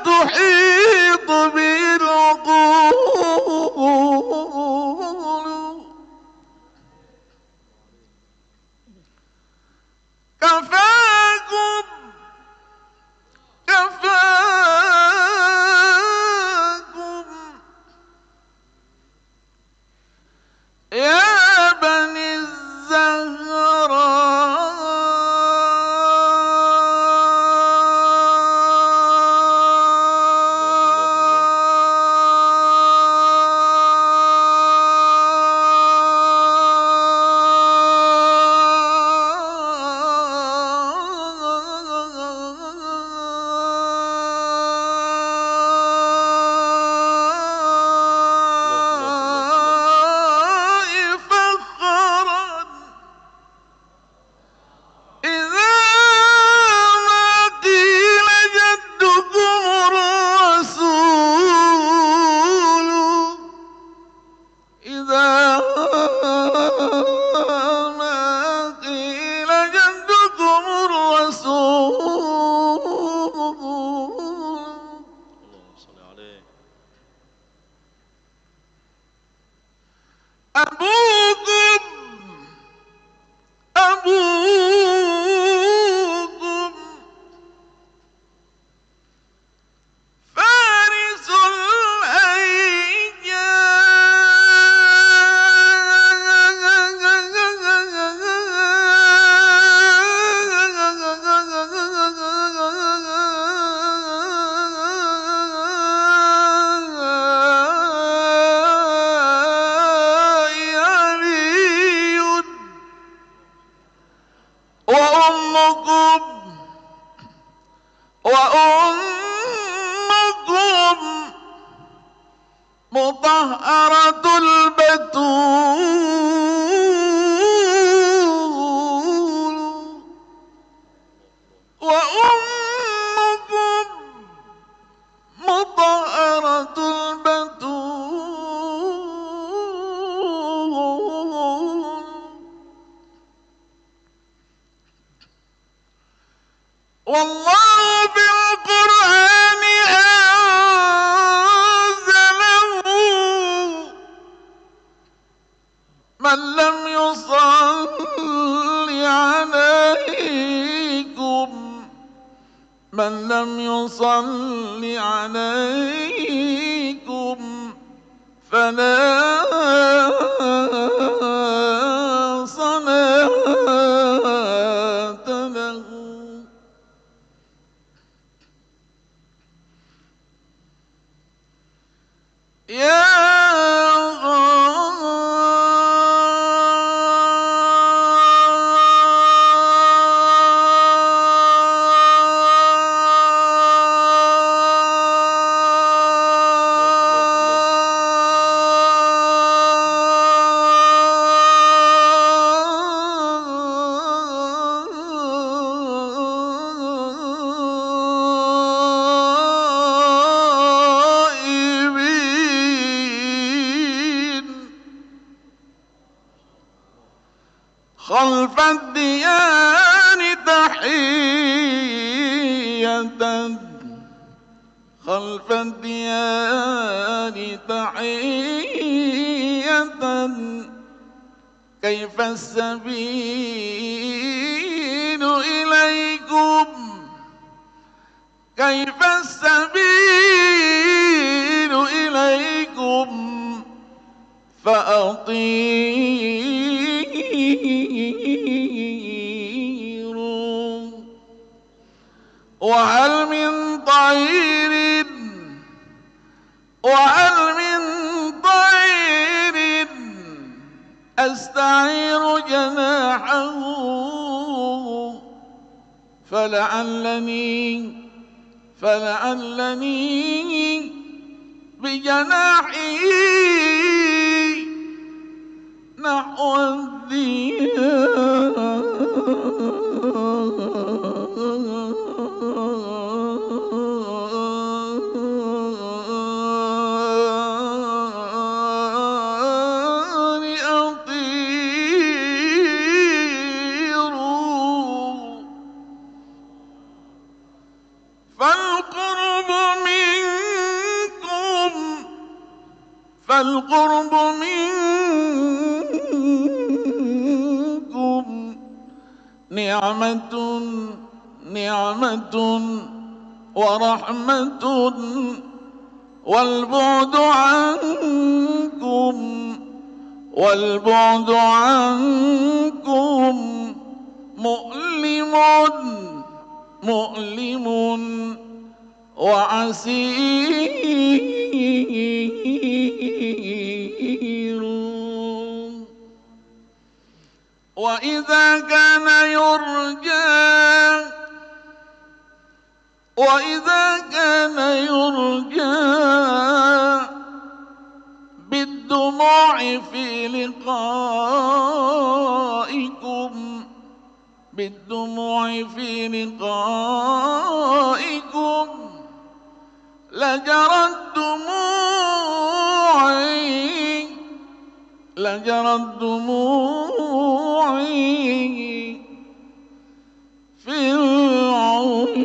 تحيط به العقول. كفاكم يا بني الزهراء فخرا إذا ما قيل جدكم الرسول إذا ما قيل جدكم الرسول أبوكم فارس وأمكم مطهرة البتول وأمكم مطهرة البتول. والله بالقرآن أنزله من لم يصل عليكم فلا صلاة له. يا خلف الديان تحية خلف الديان تحية كيف السبيل إليكم كيف السبيل إليكم فأطيروا وهل من طير يستعير جناحه فلعلني بجناحي نحو الديار أطير فالقرب منكم نعمة ورحمة والبعد عنكم مؤلم وعسير وإذا كان يرجى بالدموع في لقائكم لجرت دموعي في العيون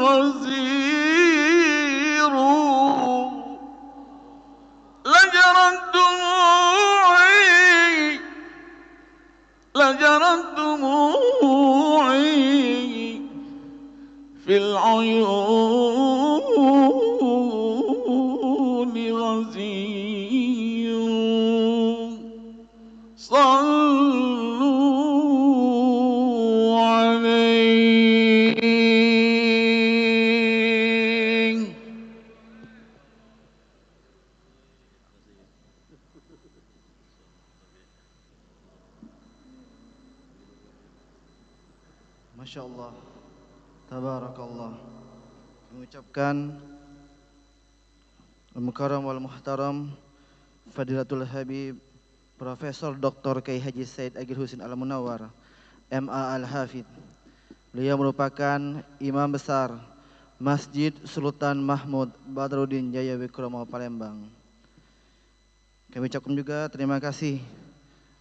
غزير لجرت دموعي في العيون غزير صلوا عليه. Masya Allah, tabarakallah. Mengucapkan Al-Mukarram wal Muhtaram Fadilatul Habib Profesor Dr. Kiai Haji Said Agil Husin Al-Munawwar MA Al-Hafidh. Beliau merupakan imam besar Masjid Sultan Mahmud Badruddin Jaya Wikromo Palembang. Kami ucapkan juga terima kasih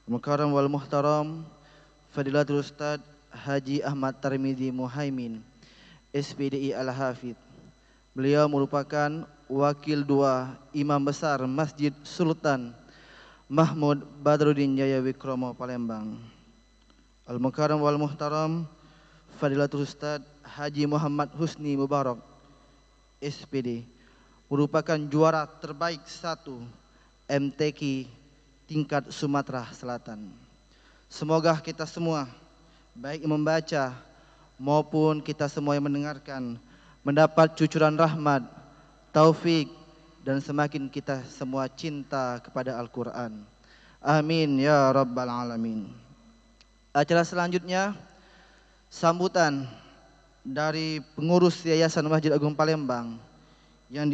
Al-Mukarram wal Muhtaram Fadilatul Ustad Haji Ahmad Tarmidhi Muhaimin SPDI Al-Hafidh. Beliau merupakan wakil dua imam besar Masjid Sultan Mahmud Badruddin Jaya Wikromo Palembang. Al-Mukarram wal Muhtaram Fadilatul Ustad Haji Muhammad Husni Mubarak SPD merupakan juara terbaik 1 MTQ tingkat Sumatera Selatan. Semoga kita semua baik yang membaca maupun kita semua yang mendengarkan mendapat cucuran rahmat, taufik dan semakin kita semua cinta kepada Al-Quran. Amin ya rabbal alamin. Acara selanjutnya sambutan dari pengurus Yayasan Masjid Agung Palembang yang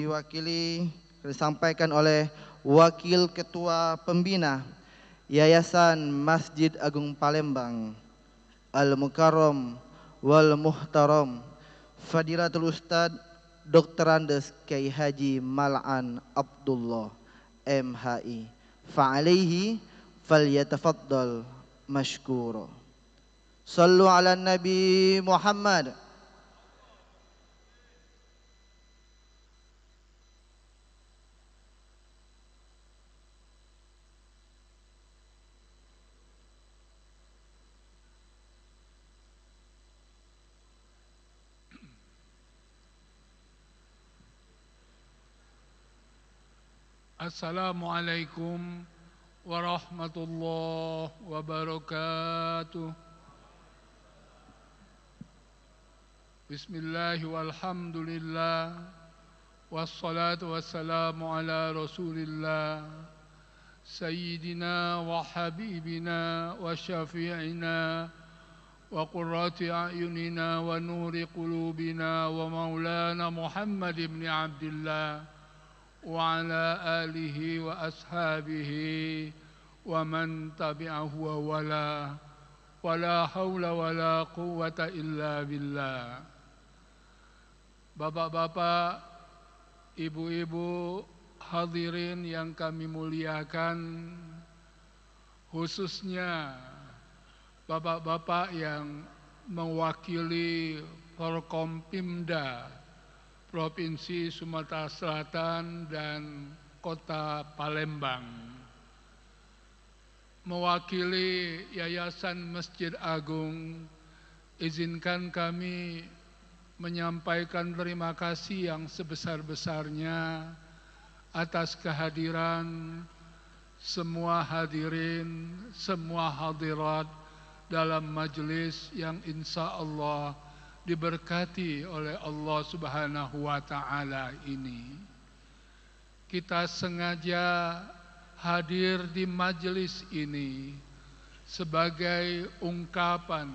disampaikan oleh Wakil Ketua Pembina Yayasan Masjid Agung Palembang Al-Mukarram wal Muhtaram Fadilatul Ustad Dr. Andes Kiai Haji Mal'an Abdullah MHI fa'alaihi falyatafaddal mashkura. Sallu ala Nabi Muhammad. Assalamualaikum warahmatullahi wabarakatuh. Bismillah walhamdulillah wassalatu wassalamu ala rasulillah Sayyidina wa habibina wa syafi'ina wa qurrati a'yunina wa nuri qulubina wa maulana Muhammad ibn Abdullah wa ala alihi wa ashabihi wa man tabi'ahu wa wala hawla wala quwwata illa billah. Bapak-bapak, ibu-ibu, hadirin yang kami muliakan, khususnya bapak-bapak yang mewakili Forkompimda Provinsi Sumatera Selatan dan Kota Palembang, mewakili Yayasan Masjid Agung, izinkan kami menyampaikan terima kasih yang sebesar-besarnya atas kehadiran semua hadirin, semua hadirat dalam majelis yang insya Allah diberkati oleh Allah Subhanahu wa Ta'ala ini. Kita sengaja hadir di majelis ini sebagai ungkapan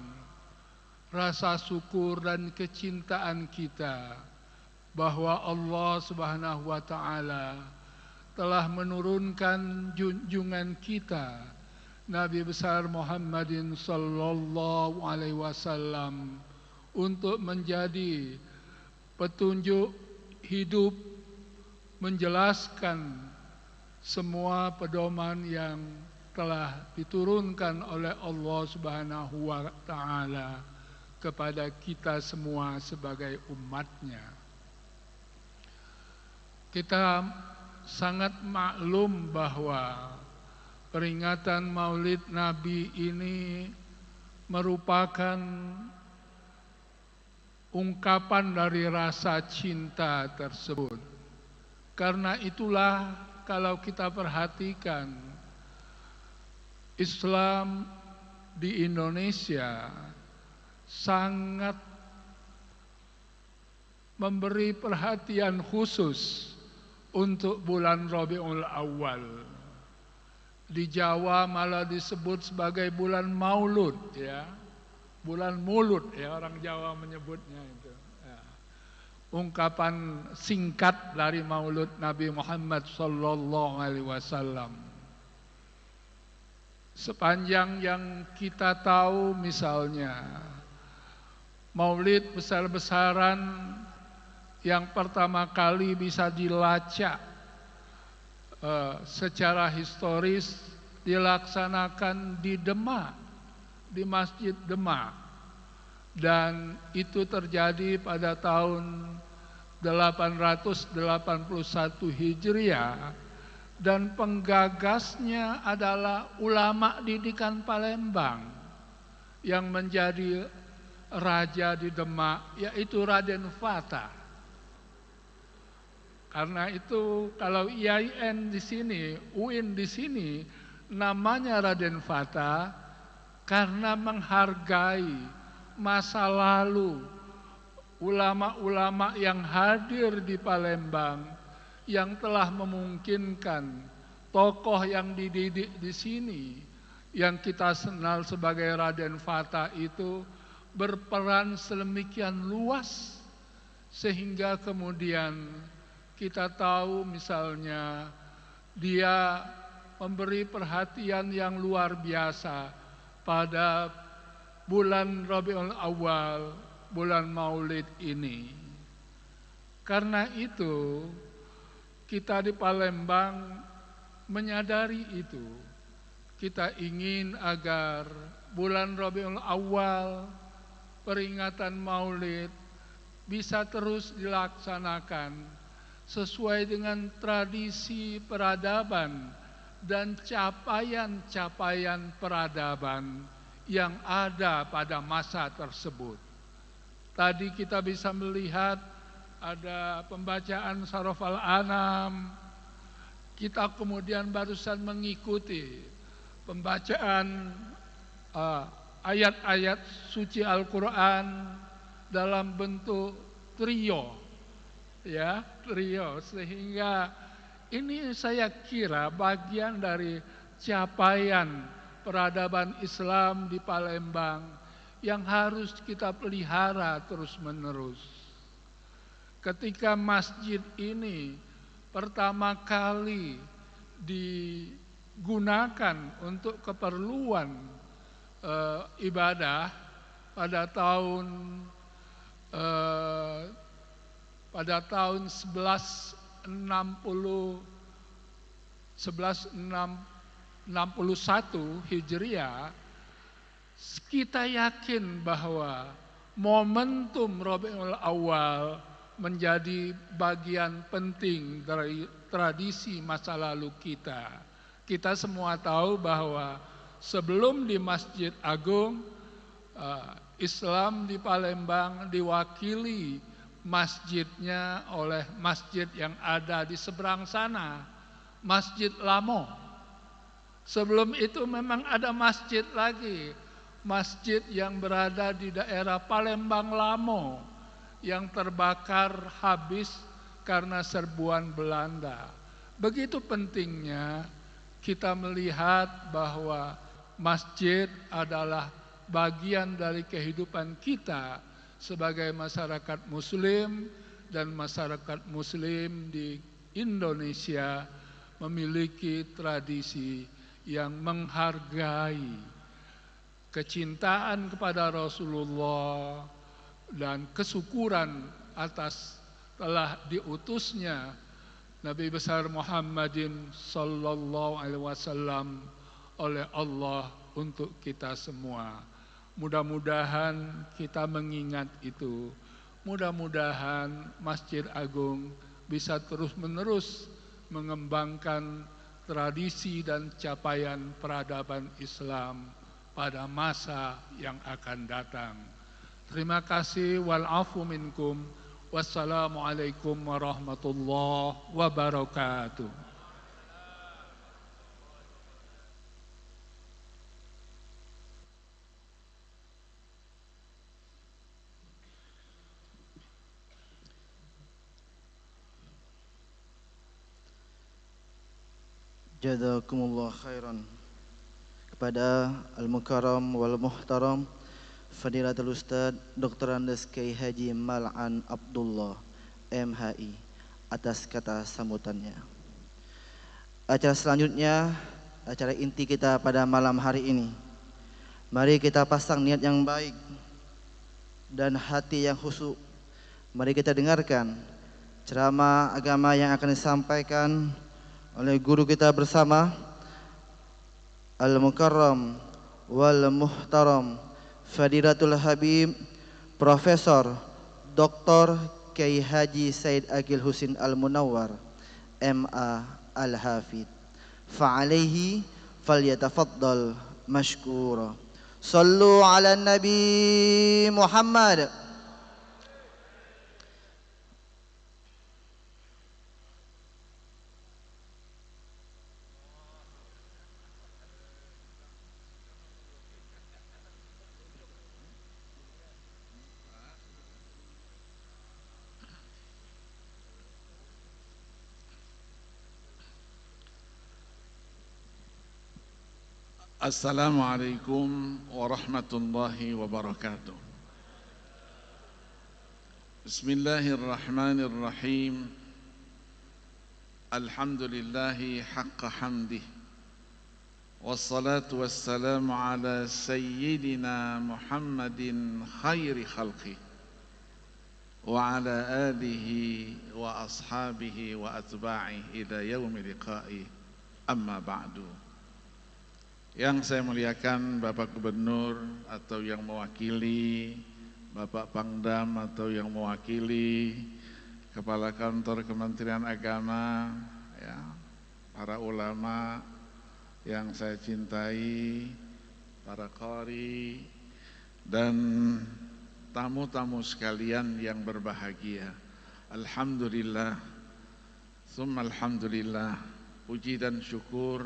rasa syukur dan kecintaan kita bahwa Allah Subhanahu wa Ta'ala telah menurunkan junjungan kita Nabi besar Muhammadin sallallahu alaihi wasallam untuk menjadi petunjuk hidup, menjelaskan semua pedoman yang telah diturunkan oleh Allah Subhanahu wa Ta'ala kepada kita semua sebagai umatnya. Kita sangat maklum bahwa peringatan Maulid Nabi ini merupakan ungkapan dari rasa cinta tersebut. Karena itulah kalau kita perhatikan Islam di Indonesia sangat memberi perhatian khusus untuk bulan Rabiul Awal. Di Jawa malah disebut sebagai bulan Maulud, ya. Bulan Mulut, ya, orang Jawa menyebutnya itu. Ya. Ungkapan singkat dari Maulud Nabi Muhammad sallallahu alaihi wasallam. Sepanjang yang kita tahu misalnya Maulid besar-besaran yang pertama kali bisa dilacak secara historis dilaksanakan di Demak, di Masjid Demak, dan itu terjadi pada tahun 881 Hijriah, dan penggagasnya adalah ulama didikan Palembang yang menjadi raja di Demak, yaitu Raden Fata. Karena itu kalau IAIN di sini, UIN di sini, namanya Raden Fata karena menghargai masa lalu ulama-ulama yang hadir di Palembang yang telah memungkinkan tokoh yang dididik di sini yang kita kenal sebagai Raden Fata itu berperan sedemikian luas sehingga kemudian kita tahu misalnya dia memberi perhatian yang luar biasa pada bulan Rabiul Awal, bulan Maulid ini. Karena itu kita di Palembang menyadari itu. Kita ingin agar bulan Rabiul Awal, peringatan Maulid bisa terus dilaksanakan sesuai dengan tradisi peradaban dan capaian-capaian peradaban yang ada pada masa tersebut. Tadi kita bisa melihat ada pembacaan Saraf Al-Anam kita kemudian barusan mengikuti pembacaan ayat-ayat suci Al-Quran dalam bentuk trio, ya, trio, sehingga ini saya kira bagian dari capaian peradaban Islam di Palembang yang harus kita pelihara terus-menerus. Ketika masjid ini pertama kali digunakan untuk keperluan ibadah pada tahun 1161 Hijriah, kita yakin bahwa momentum Rabiul Awal menjadi bagian penting dari tradisi masa lalu kita. Kita semua tahu bahwa sebelum di Masjid Agung, Islam di Palembang diwakili masjidnya oleh masjid yang ada di seberang sana, Masjid Lamo. Sebelum itu memang ada masjid lagi, masjid yang berada di daerah Palembang Lamo, yang terbakar habis karena serbuan Belanda. Begitu pentingnya kita melihat bahwa masjid adalah bagian dari kehidupan kita sebagai masyarakat Muslim, dan masyarakat Muslim di Indonesia memiliki tradisi yang menghargai kecintaan kepada Rasulullah dan kesyukuran atas telah diutusnya Nabi besar Muhammadin sallallahu alaihi wasallam oleh Allah untuk kita semua. Mudah-mudahan kita mengingat itu. Mudah-mudahan Masjid Agung bisa terus-menerus mengembangkan tradisi dan capaian peradaban Islam pada masa yang akan datang. Terima kasih, wal afu minkum. Wassalamualaikum warahmatullahi wabarakatuh. Jazakumullah khairan kepada Al-Mukarram wal Muhtaram Fadilatul Ustaz Dr. Andes Kiai Haji Mal'an Abdullah MHI atas kata sambutannya. Acara selanjutnya, acara inti kita pada malam hari ini. Mari kita pasang niat yang baik dan hati yang khusyuk. Mari kita dengarkan ceramah agama yang akan disampaikan oleh guru kita bersama Al-Mukarram wal Muhtaram Fadilatul Habib Profesor Dr. Kiai Haji Said Aqil Husin Al-Munawwar MA Al-Hafidh. Fa'alaihi falyatafaddal mashkura. Sallu ala Nabi Muhammad. Assalamualaikum warahmatullahi wabarakatuh. Bismillahirrahmanirrahim. Alhamdulillahi haqqa hamdih. Wassalatu wassalamu ala sayyidina Muhammadin khairi khalqih wa ala alihi wa ashabihi wa atba'ihi ila yaumi liqa'i. Amma ba'du. Yang saya muliakan Bapak Gubernur atau yang mewakili, Bapak Pangdam atau yang mewakili Kepala Kantor Kementerian Agama, ya, para ulama yang saya cintai, para qari, dan tamu-tamu sekalian yang berbahagia. Alhamdulillah, summa alhamdulillah, puji dan syukur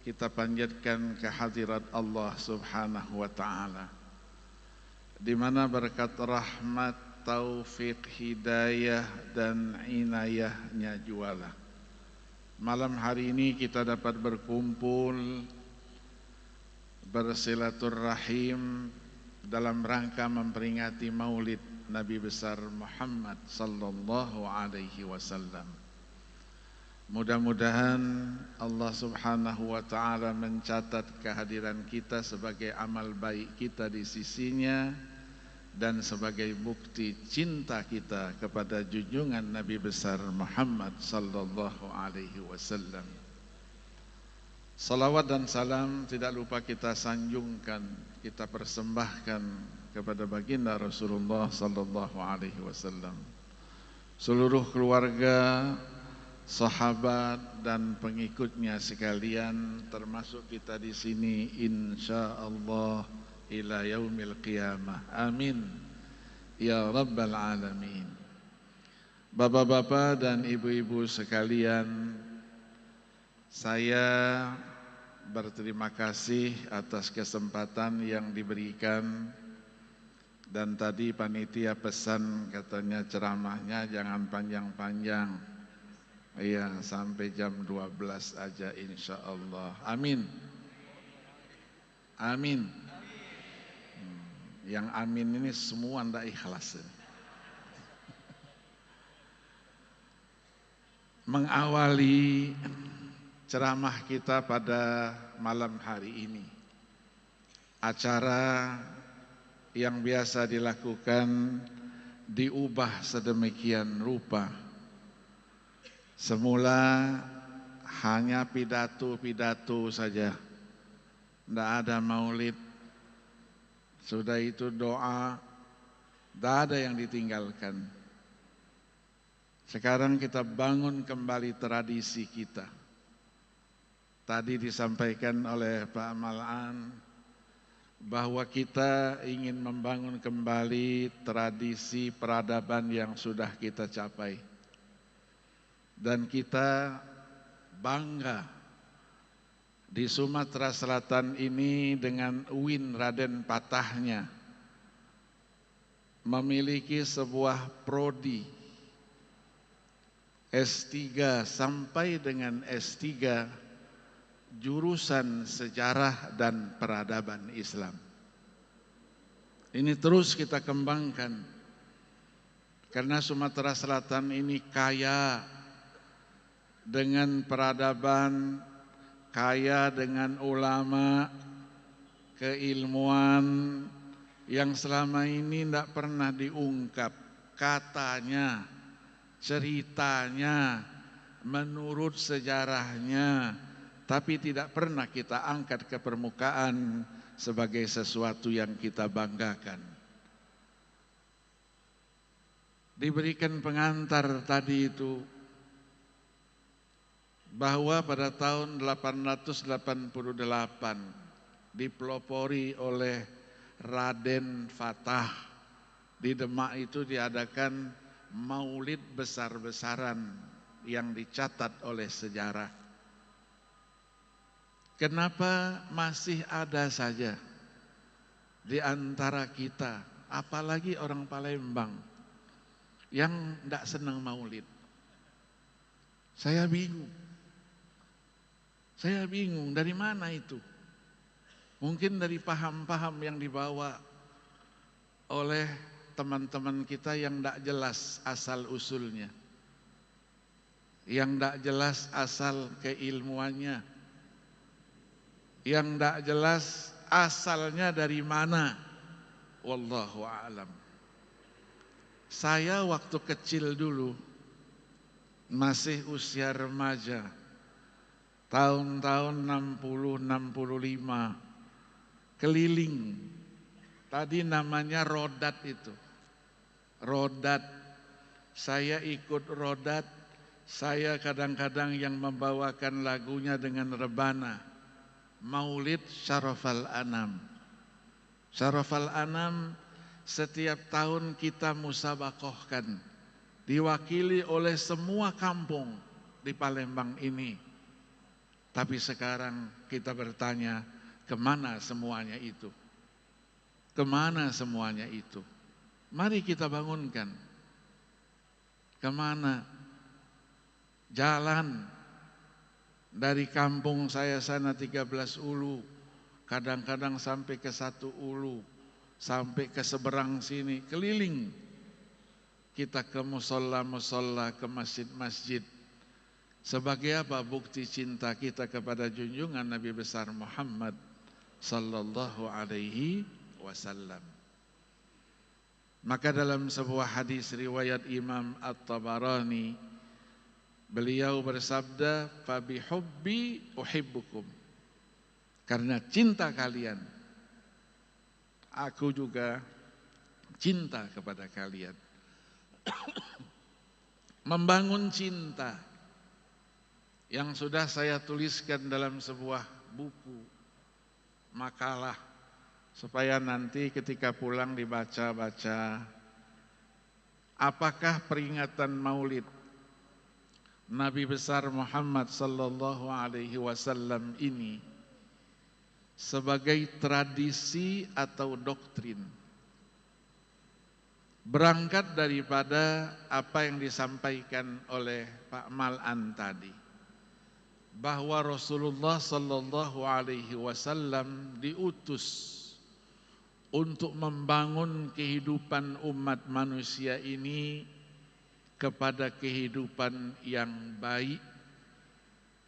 kita panjatkan ke hadirat Allah Subhanahu wa taala, di mana berkat rahmat, taufik, hidayah dan inayahnya jualah malam hari ini kita dapat berkumpul bersilaturahim dalam rangka memperingati Maulid Nabi besar Muhammad sallallahu alaihi wasallam. Mudah-mudahan Allah Subhanahu wa taala mencatat kehadiran kita sebagai amal baik kita di sisinya dan sebagai bukti cinta kita kepada junjungan Nabi besar Muhammad sallallahu alaihi wasallam. Salawat dan salam tidak lupa kita sanjungkan, kita persembahkan kepada baginda Rasulullah sallallahu alaihi wasallam, seluruh keluarga, sahabat dan pengikutnya sekalian, termasuk kita di sini insyaallah ila yaumil qiyamah. Amin ya rabbal alamin. Bapak-bapak dan ibu-ibu sekalian, saya berterima kasih atas kesempatan yang diberikan, dan tadi panitia pesan katanya ceramahnya jangan panjang-panjang. Iya, sampai jam 12 aja insyaallah. Amin. Amin. Yang amin ini semua ndak ikhlas. Mengawali ceramah kita pada malam hari ini, acara yang biasa dilakukan diubah sedemikian rupa. Semula hanya pidato-pidato saja, tidak ada maulid, sudah itu doa, tidak ada yang ditinggalkan. Sekarang kita bangun kembali tradisi kita. Tadi disampaikan oleh Pak Malan bahwa kita ingin membangun kembali tradisi peradaban yang sudah kita capai. Dan kita bangga di Sumatera Selatan ini dengan UIN Raden Patahnya memiliki sebuah prodi S3 sampai dengan S3 jurusan sejarah dan peradaban Islam. Ini terus kita kembangkan karena Sumatera Selatan ini kaya dengan peradaban, kaya dengan ulama, keilmuan yang selama ini tidak pernah diungkap katanya, ceritanya, menurut sejarahnya, tapi tidak pernah kita angkat ke permukaan sebagai sesuatu yang kita banggakan. Diberikan pengantar tadi itu bahwa pada tahun 888 dipelopori oleh Raden Fatah, di Demak itu diadakan maulid besar-besaran yang dicatat oleh sejarah. Kenapa masih ada saja di antara kita, apalagi orang Palembang, yang tidak senang maulid? Saya bingung. Saya bingung dari mana itu. Mungkin dari paham-paham yang dibawa oleh teman-teman kita yang tidak jelas asal usulnya, yang tidak jelas asal keilmuannya, yang tidak jelas asalnya dari mana. Wallahu a'lam. Saya waktu kecil dulu, masih usia remaja, tahun-tahun 60-65, keliling. Tadi namanya rodat itu. Rodat. Saya ikut rodat. Saya kadang-kadang yang membawakan lagunya dengan rebana. Maulid Syarafal Anam. Syarafal Anam setiap tahun kita musabakohkan. Diwakili oleh semua kampung di Palembang ini. Tapi sekarang kita bertanya, kemana semuanya itu? Kemana semuanya itu? Mari kita bangunkan. Kemana? Jalan dari kampung saya sana 13 ulu, kadang-kadang sampai ke 1 ulu, sampai ke seberang sini, keliling. Kita ke musola-musola, ke masjid-masjid. Sebagai apa bukti cinta kita kepada junjungan Nabi besar Muhammad sallallahu alaihi wasallam. Maka dalam sebuah hadis riwayat Imam At-Tabarani, beliau bersabda, "Fabihubbi uhibbukum." Karena cinta kalian, aku juga cinta kepada kalian. Membangun cinta yang sudah saya tuliskan dalam sebuah buku, makalah, supaya nanti ketika pulang dibaca-baca. Apakah peringatan Maulid Nabi besar Muhammad sallallahu alaihi wasallam ini sebagai tradisi atau doktrin? Berangkat daripada apa yang disampaikan oleh Pak Mal'an tadi, bahwa Rasulullah sallallahu alaihi wasallam diutus untuk membangun kehidupan umat manusia ini kepada kehidupan yang baik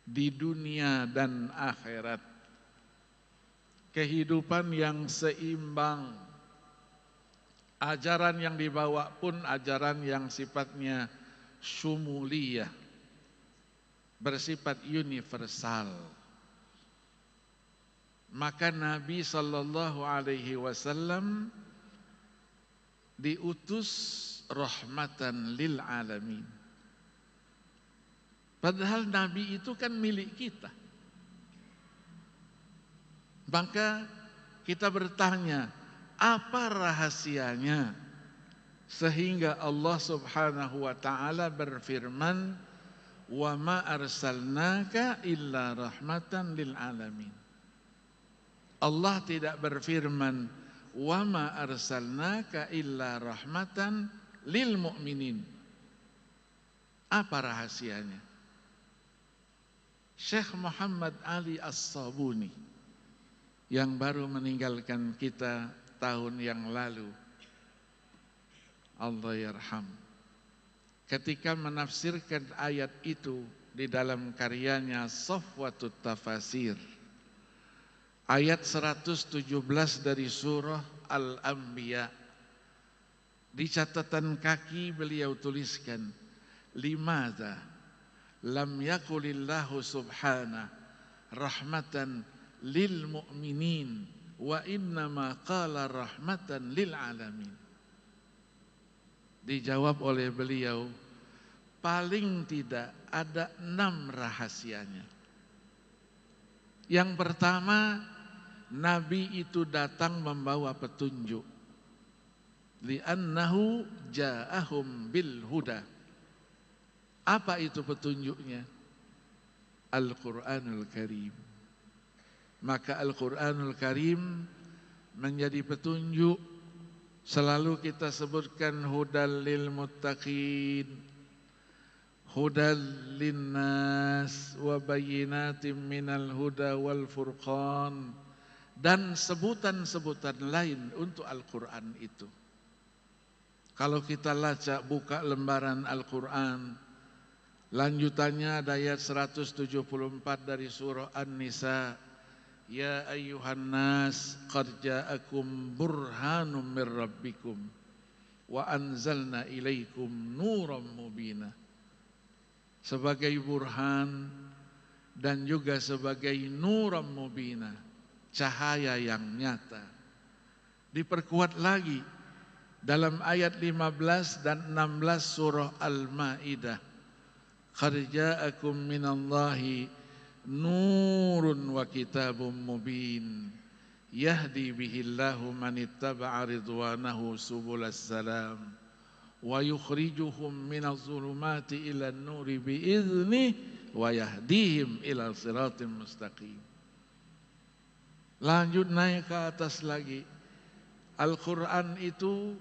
di dunia dan akhirat. Kehidupan yang seimbang. Ajaran yang dibawa pun ajaran yang sifatnya syumuliyah, bersifat universal. Maka Nabi sallallahu alaihi wasallam diutus rahmatan lil alamin. Padahal Nabi itu kan milik kita. Maka kita bertanya, apa rahasianya sehingga Allah Subhanahu wa taala berfirman, "Wa ma arsalnaka illa rahmatan lil alamin." Allah tidak berfirman, "Wa ma arsalnaka illa rahmatan lil mu'minin." Apa rahasianya? Syekh Muhammad Ali As-Sabuni yang baru meninggalkan kita tahun yang lalu, Allah yarham, ketika menafsirkan ayat itu di dalam karyanya Safwatut Tafasir, ayat 117 dari surah Al-Anbiya, di catatan kaki beliau tuliskan, "Limadza lam yakulillahu subhana rahmatan lil mu'minin wa innama qala rahmatan lil alamin." Dijawab oleh beliau, paling tidak ada 6 rahasianya. Yang pertama, Nabi itu datang membawa petunjuk. Li'annahu ja'ahum bil huda. Apa itu petunjuknya? Al-Quranul Karim. Maka Al-Quranul Karim menjadi petunjuk. Selalu kita sebutkan hudal lil muttaqin, hudal linnas, wa bayyinatim minal huda wal furqan, dan sebutan-sebutan lain untuk Al-Quran itu. Kalau kita buka lembaran Al-Quran, lanjutannya ada ayat 174 dari surah An-Nisa, "Ya ayyuhan nas qad ja'akum burhanum mir rabbikum wa anzalna ilaikum nuram mubina." Sebagai burhan dan juga sebagai nuram mubina, cahaya yang nyata. Diperkuat lagi dalam ayat 15 dan 16 surah Al-Maidah, "Qad ja'akum minallahi nurun wa kitabun mubin yahdi bihillahu man ittaba'a ridwanahu subulas salam wa yukhrijuhum minaz zulumati ilan nuri bi'idznih wa yahdihim ila siratim mustaqim. Lanjut naik ke atas lagi. Al-Quran itu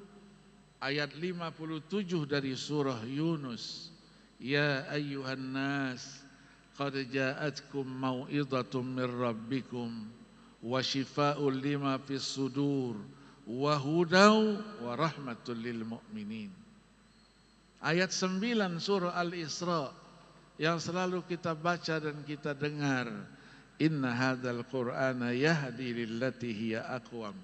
ayat 57 dari surah Yunus. Ya ayyuhan nas qad ja'atkum mau'idhatum min rabbikum wa shifaa'un lima fis sudur wa hudaw wa rahmatul lil mu'minin. Ayat 9 surah Al-Isra yang selalu kita baca dan kita dengar. Inna hadzal qur'ana yahdi lillati hiya aqwam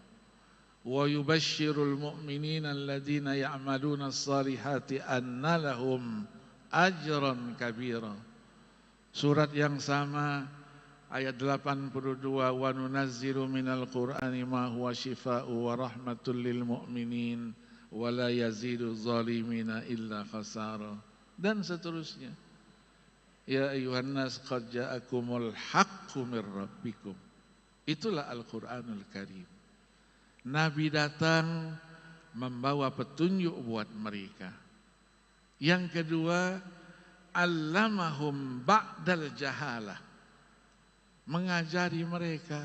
wa yubashshirul mu'minina alladzina ya'maluna as-salihati anna lahum ajran kabira. Surat yang sama ayat 82 wa nunazzilu minal qur'ani ma huwa shifaa'u wa rahmatul lil mu'minin wa la yazidu zalimina illa khasara, dan seterusnya. Ya ayyuhan nas qad ja'akumul haqqu mir rabbikum. Itulah Al-Qur'anul Karim. Nabi datang membawa petunjuk buat mereka. Yang kedua, allamahum ba'dal jahalah. Mengajari mereka,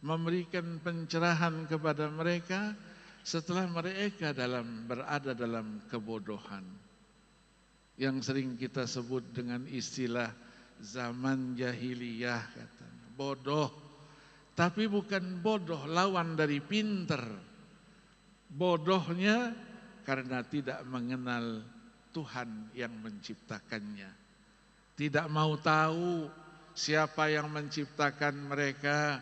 memberikan pencerahan kepada mereka setelah mereka berada dalam kebodohan. Yang sering kita sebut dengan istilah zaman jahiliyah katanya. Bodoh. Tapi bukan bodoh lawan dari pinter. Bodohnya karena tidak mengenal Tuhan yang menciptakannya. Tidak mau tahu siapa yang menciptakan mereka.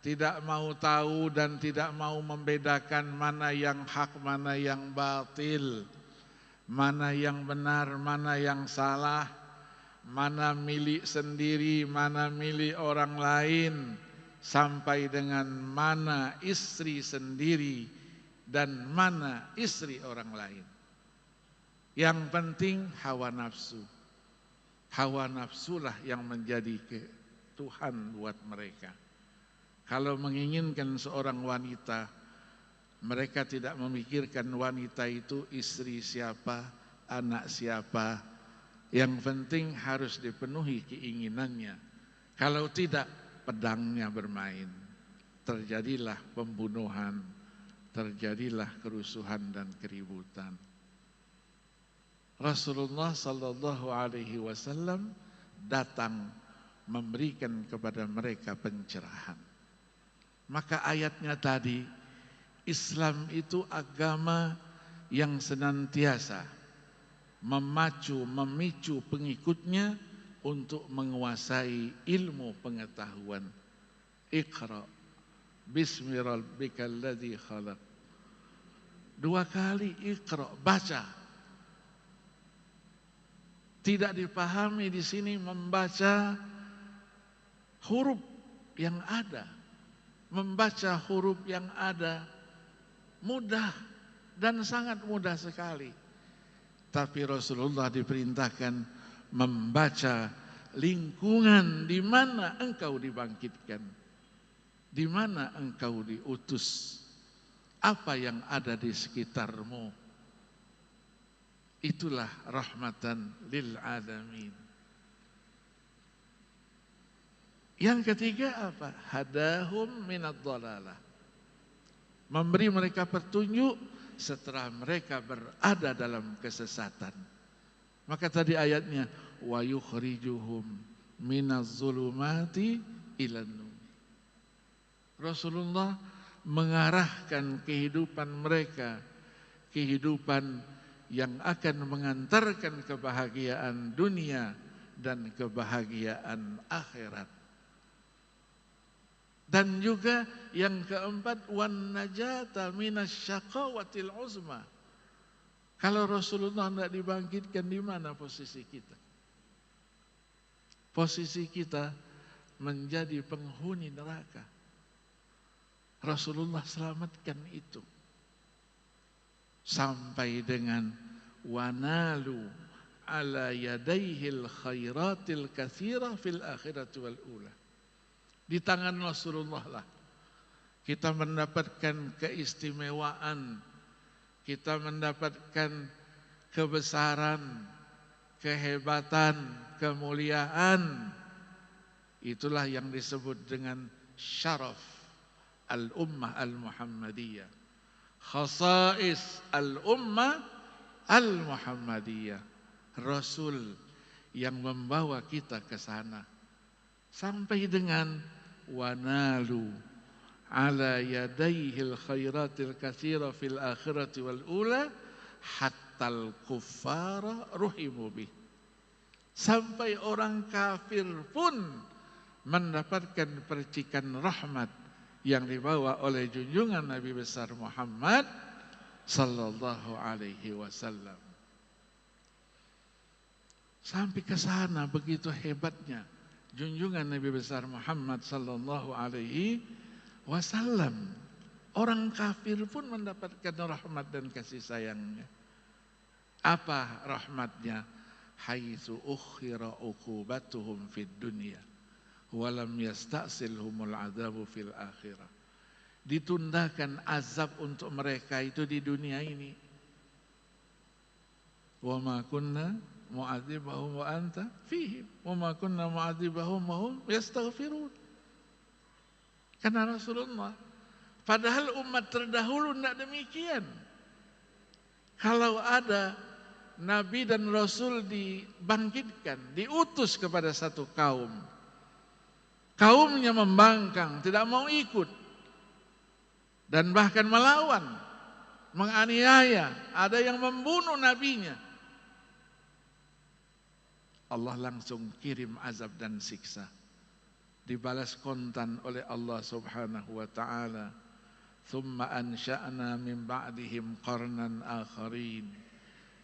Tidak mau tahu dan tidak mau membedakan mana yang hak, mana yang batil. Mana yang benar, mana yang salah, mana milik sendiri, mana milik orang lain, sampai dengan mana istri sendiri dan mana istri orang lain. Yang penting hawa nafsu. Hawa nafsulah yang menjadi Tuhan buat mereka. Kalau menginginkan seorang wanita, mereka tidak memikirkan wanita itu istri siapa, anak siapa. Yang penting harus dipenuhi keinginannya. Kalau tidak, pedangnya bermain. Terjadilah pembunuhan, terjadilah kerusuhan dan keributan. Rasulullah sallallahu alaihi wasallam datang memberikan kepada mereka pencerahan. Maka ayatnya tadi, Islam itu agama yang senantiasa memicu pengikutnya untuk menguasai ilmu pengetahuan. Iqra bismi rabbikal ladzi khalaq. 2 kali Iqra, baca. Tidak dipahami di sini membaca huruf yang ada. Membaca huruf yang ada mudah dan sangat mudah sekali. Tapi Rasulullah diperintahkan membaca lingkungan di mana engkau dibangkitkan, di mana engkau diutus, apa yang ada di sekitarmu. Itulah rahmatan lil alamin. Yang ketiga apa? Hadahum minad dhalalah. Memberi mereka petunjuk setelah mereka berada dalam kesesatan. Maka tadi ayatnya wa yukhrijuhum minaz zulumati ilan nur. Rasulullah mengarahkan kehidupan mereka, kehidupan yang akan mengantarkan kebahagiaan dunia dan kebahagiaan akhirat. Dan juga yang keempat, wan najata minasyaqawatil uzma. Kalau Rasulullah tidak dibangkitkan, di mana posisi kita? Posisi kita menjadi penghuni neraka. Rasulullah selamatkan itu. Sampai dengan wanalu ala yadaihil khairatil katsira fil akhirati wal ula. Di tangan Rasulullah lah kita mendapatkan keistimewaan, kita mendapatkan kebesaran, kehebatan, kemuliaan. Itulah yang disebut dengan syaraf al-ummah al-Muhammadiyah. Khasais al-ummah al-Muhammadiyah. Rasul yang membawa kita ke sana. Sampai dengan wanalu ala yadaihil khairatil katsira fil akhirati wal ula hattal kuffara ruhimu bih. Sampai orang kafir pun mendapatkan percikan rahmat yang dibawa oleh junjungan Nabi besar Muhammad sallallahu alaihi wasallam. Sampai ke sana begitu hebatnya junjungan Nabi besar Muhammad sallallahu alaihi wasallam. Orang kafir pun mendapatkan rahmat dan kasih sayangnya. Apa rahmatnya? Haitsu ukhira uqubatuhum fid dunya walam yasta'silhumul adzabu fil akhirah. Ditundakan azab untuk mereka itu di dunia ini. Wa ma kunna mu'adzibahum wa anta fihim wa ma kunna mu'adzibahum wa hum yastaghfirun. Karena Rasulullah, padahal umat terdahulu tidak demikian. Kalau ada Nabi dan Rasul dibangkitkan, diutus kepada satu kaum, kaumnya membangkang, tidak mau ikut, dan bahkan melawan, menganiaya, ada yang membunuh nabinya. Allah langsung kirim azab dan siksa. Dibalas kontan oleh Allah Subhanahu wa taala. Thumma ansha'na min ba'dihim qarnan akharin.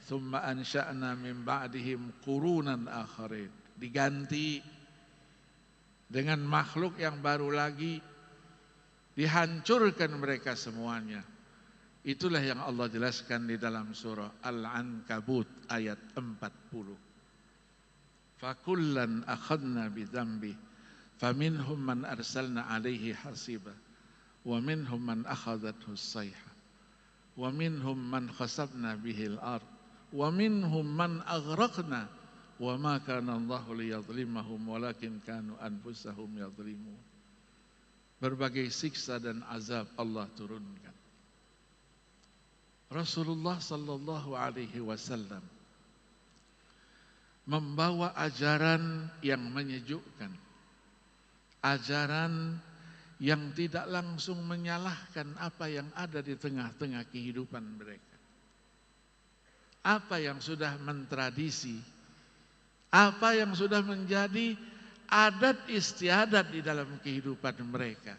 Thumma ansha'na min ba'dihim qurunan akharin. Diganti dengan makhluk yang baru lagi, dihancurkan mereka semuanya. Itulah yang Allah jelaskan di dalam surah Al-Ankabut ayat 40. Fakullan akhadna bidhanbi faminhum man arsalna alaihi hasiba wa minhum man akhadathu as-sayha wa minhum man khasabna bihil ard wa minhum man aghraqna wa ma kana Allahu liyadhlimahum walakin kanu anfusahum yadhlimun. Berbagai siksa dan azab Allah turunkan. Rasulullah sallallahu alaihi wasallam membawa ajaran yang menyejukkan, ajaran yang tidak langsung menyalahkan apa yang ada di tengah-tengah kehidupan mereka. Apa yang sudah mentradisi, apa yang sudah menjadi adat istiadat di dalam kehidupan mereka.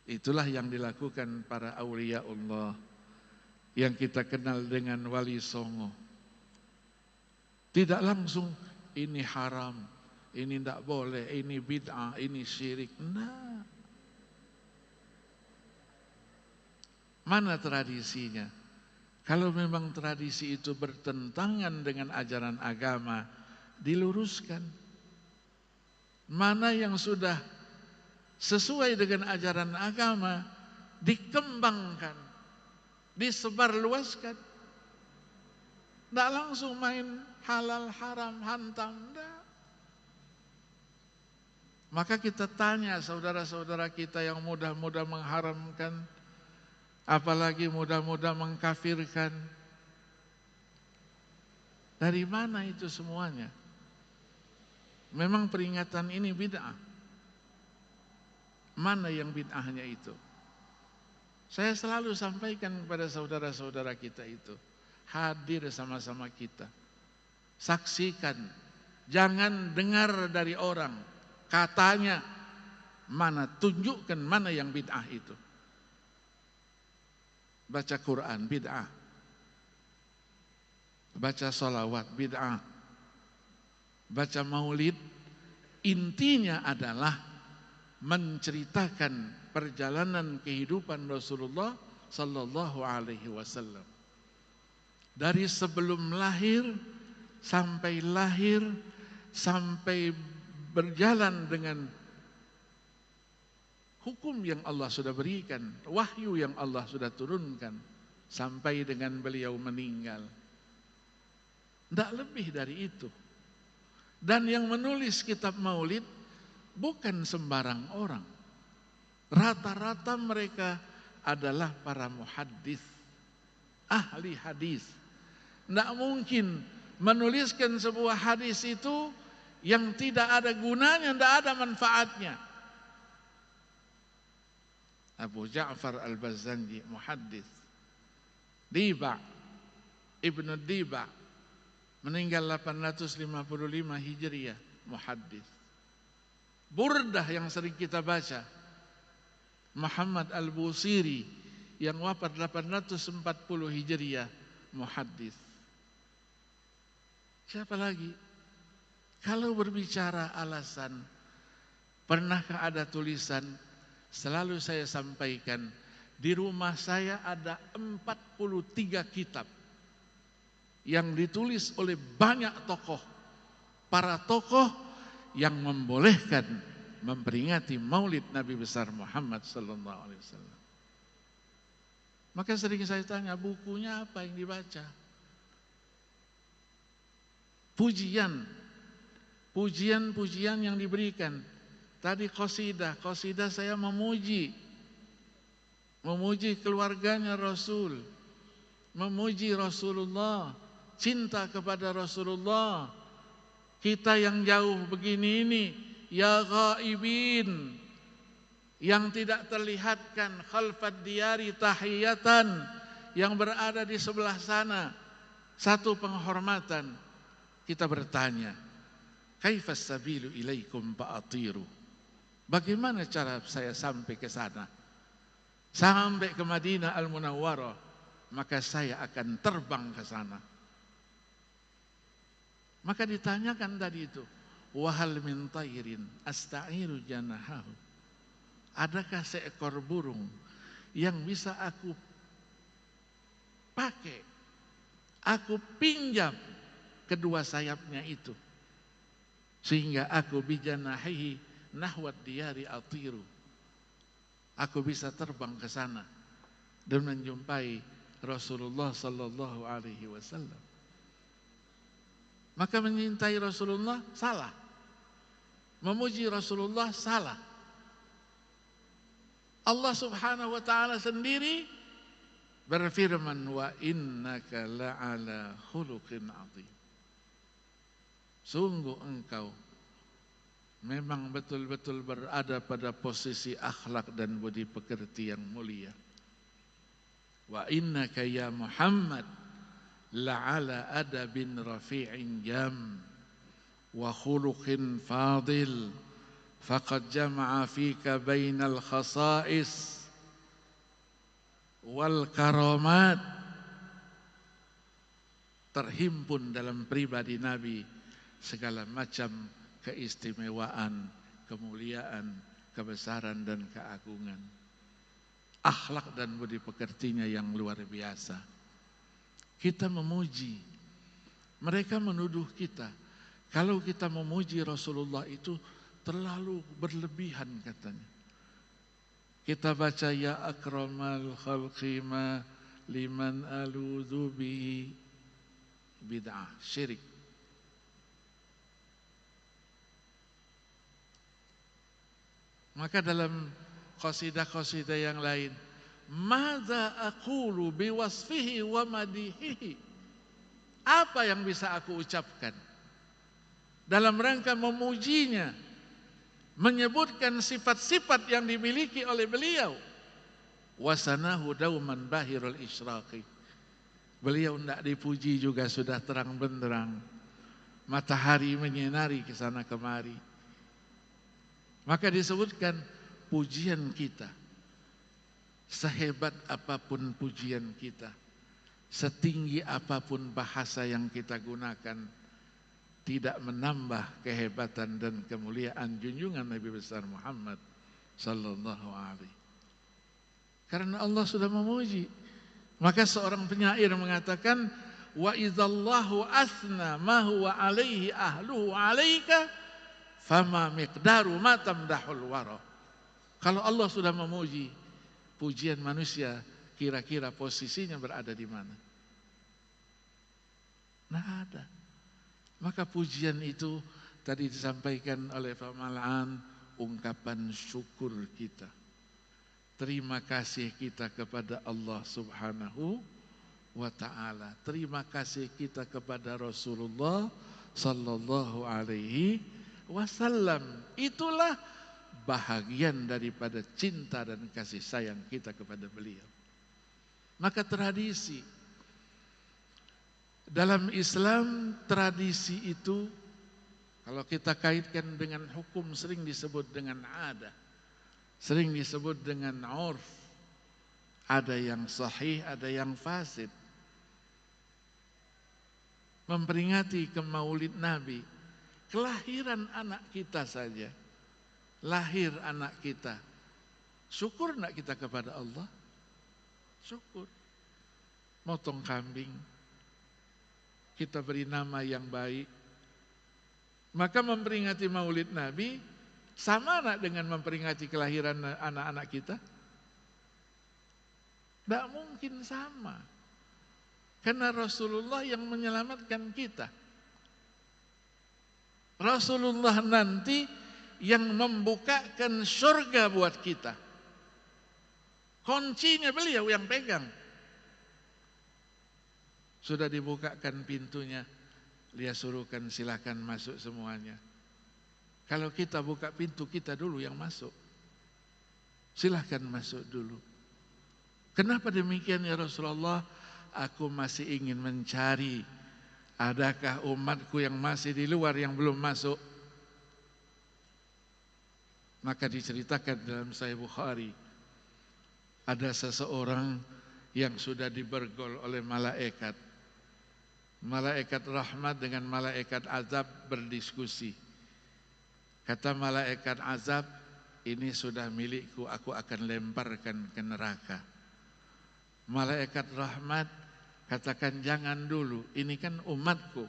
Itulah yang dilakukan para aulia Allah yang kita kenal dengan wali songo. Tidak langsung ini haram, ini tidak boleh, ini bid'ah, ini syirik. Nah, mana tradisinya? Kalau memang tradisi itu bertentangan dengan ajaran agama, diluruskan. Mana yang sudah sesuai dengan ajaran agama, dikembangkan, disebarluaskan. Tidak langsung main halal haram hantam. Tidak. Maka kita tanya saudara-saudara kita yang mudah-mudah mengharamkan, apalagi mudah-mudah mengkafirkan. Dari mana itu semuanya? Memang peringatan ini bid'ah. Mana yang bid'ahnya itu? Saya selalu sampaikan kepada saudara-saudara kita itu. Hadir sama-sama kita. Saksikan. Jangan dengar dari orang. Katanya mana, tunjukkan mana yang bid'ah itu. Baca Quran bid'ah. Baca sholawat bid'ah. Baca maulid, intinya adalah menceritakan perjalanan kehidupan Rasulullah sallallahu alaihi wasallam. Dari sebelum lahir, sampai berjalan dengan hukum yang Allah sudah berikan, wahyu yang Allah sudah turunkan, sampai dengan beliau meninggal. Tidak lebih dari itu. Dan yang menulis kitab maulid bukan sembarang orang. Rata-rata mereka adalah para muhaddits, ahli hadis. Tidak mungkin menuliskan sebuah hadis itu yang tidak ada gunanya, tidak ada manfaatnya. Abu Ja'far al-Bazzanji, muhaddits. Diba, Ibnu Diba, meninggal 855 Hijriah, muhaddits. Burdah yang sering kita baca, Muhammad al-Busiri yang wafat 840 Hijriah, muhaddits. Siapa lagi? Kalau berbicara alasan, pernahkah ada tulisan? Selalu saya sampaikan, di rumah saya ada 43 kitab yang ditulis oleh banyak tokoh, para tokoh yang membolehkan memperingati Maulid Nabi besar Muhammad sallallahu alaihi wasallam. Maka sering saya tanya, bukunya apa yang dibaca? Pujian yang diberikan. Tadi qasidah saya memuji keluarganya Rasul, memuji Rasulullah, cinta kepada Rasulullah. Kita yang jauh begini ini, ya ghaibin, yang tidak terlihatkan, khalfad diyari tahiyatan, yang berada di sebelah sana, satu penghormatan. Kita bertanya, kaifas sabilu ilaikum fa'atiru? Bagaimana cara saya sampai ke sana? Sampai ke Madinah Al-Munawwarah, maka saya akan terbang ke sana. Maka ditanyakan tadi itu, wahal min tayrin asta'iru janahahu? Adakah seekor burung yang bisa aku pakai, aku pinjam kedua sayapnya itu, sehingga aku bijanahihi nahwat diyari atiru, aku bisa terbang ke sana dan menjumpai Rasulullah sallallahu alaihi wasallam. Maka menyintai Rasulullah salah, memuji Rasulullah salah. Allah subhanahu wa ta'ala sendiri berfirman, wa innaka la'ala khuluqin azim. Sungguh engkau memang betul-betul berada pada posisi akhlak dan budi pekerti yang mulia. Wa innaka ya Muhammad la'ala adabin rafi'in jam wa khuluqin fadil faqad jama'a fika bainal khasa'is wal karamat. Terhimpun dalam pribadi Nabi segala macam keistimewaan, kemuliaan, kebesaran dan keagungan. Akhlak dan budi pekertinya yang luar biasa. Kita memuji, mereka menuduh kita kalau kita memuji Rasulullah itu terlalu berlebihan katanya. Kita baca ya akramal khalqi ma liman aludhu bihi, bid'ah, syirik. Maka dalam qasidah-qasidah yang lain, madza aqulu biwasfihi wa madihihi, apa yang bisa aku ucapkan dalam rangka memujinya, menyebutkan sifat-sifat yang dimiliki oleh beliau. Wasanahu dauman bahirul isyraqi, beliau tidak dipuji juga sudah terang benderang, matahari menyinari ke sana kemari. Maka disebutkan pujian kita, sehebat apapun pujian kita, setinggi apapun bahasa yang kita gunakan, tidak menambah kehebatan dan kemuliaan junjungan Nabi besar Muhammad sallallahu alaihi. Karena Allah sudah memuji. Maka seorang penyair mengatakan, wa idzallahu asna ma huwa alaihi ahluhu alaika fama miqdaru ma tamdahul wara. Kalau Allah sudah memuji, pujian manusia kira-kira posisinya berada di mana? Nah ada. Maka pujian itu tadi disampaikan oleh Pak Malan, ungkapan syukur kita. Terima kasih kita kepada Allah Subhanahu wa ta'ala. Terima kasih kita kepada Rasulullah sallallahu alaihi wasallam. Itulah bahagian daripada cinta dan kasih sayang kita kepada beliau. Maka tradisi dalam Islam, tradisi itu kalau kita kaitkan dengan hukum sering disebut dengan adat, sering disebut dengan urf. Ada yang sahih, ada yang fasid. Memperingati ke Maulid Nabi, kelahiran anak kita saja, lahir anak kita, syukur enggak kita kepada Allah? Syukur. Motong kambing, kita beri nama yang baik. Maka memperingati Maulid Nabi sama enggak dengan memperingati kelahiran anak-anak kita? Tidak mungkin sama. Karena Rasulullah yang menyelamatkan kita. Rasulullah nanti yang membukakan surga buat kita. Kuncinya beliau yang pegang. Sudah dibukakan pintunya, dia suruhkan silakan masuk semuanya. Kalau kita buka pintu, kita dulu yang masuk. Silahkan masuk dulu. Kenapa demikian ya Rasulullah? Aku masih ingin mencari adakah umatku yang masih di luar yang belum masuk. Maka diceritakan dalam Sahih Bukhari, ada seseorang yang sudah dibergol oleh malaikat. Malaikat rahmat dengan malaikat azab berdiskusi. Kata malaikat azab, ini sudah milikku, aku akan lemparkan ke neraka. Malaikat rahmat katakan jangan dulu, ini kan umatku.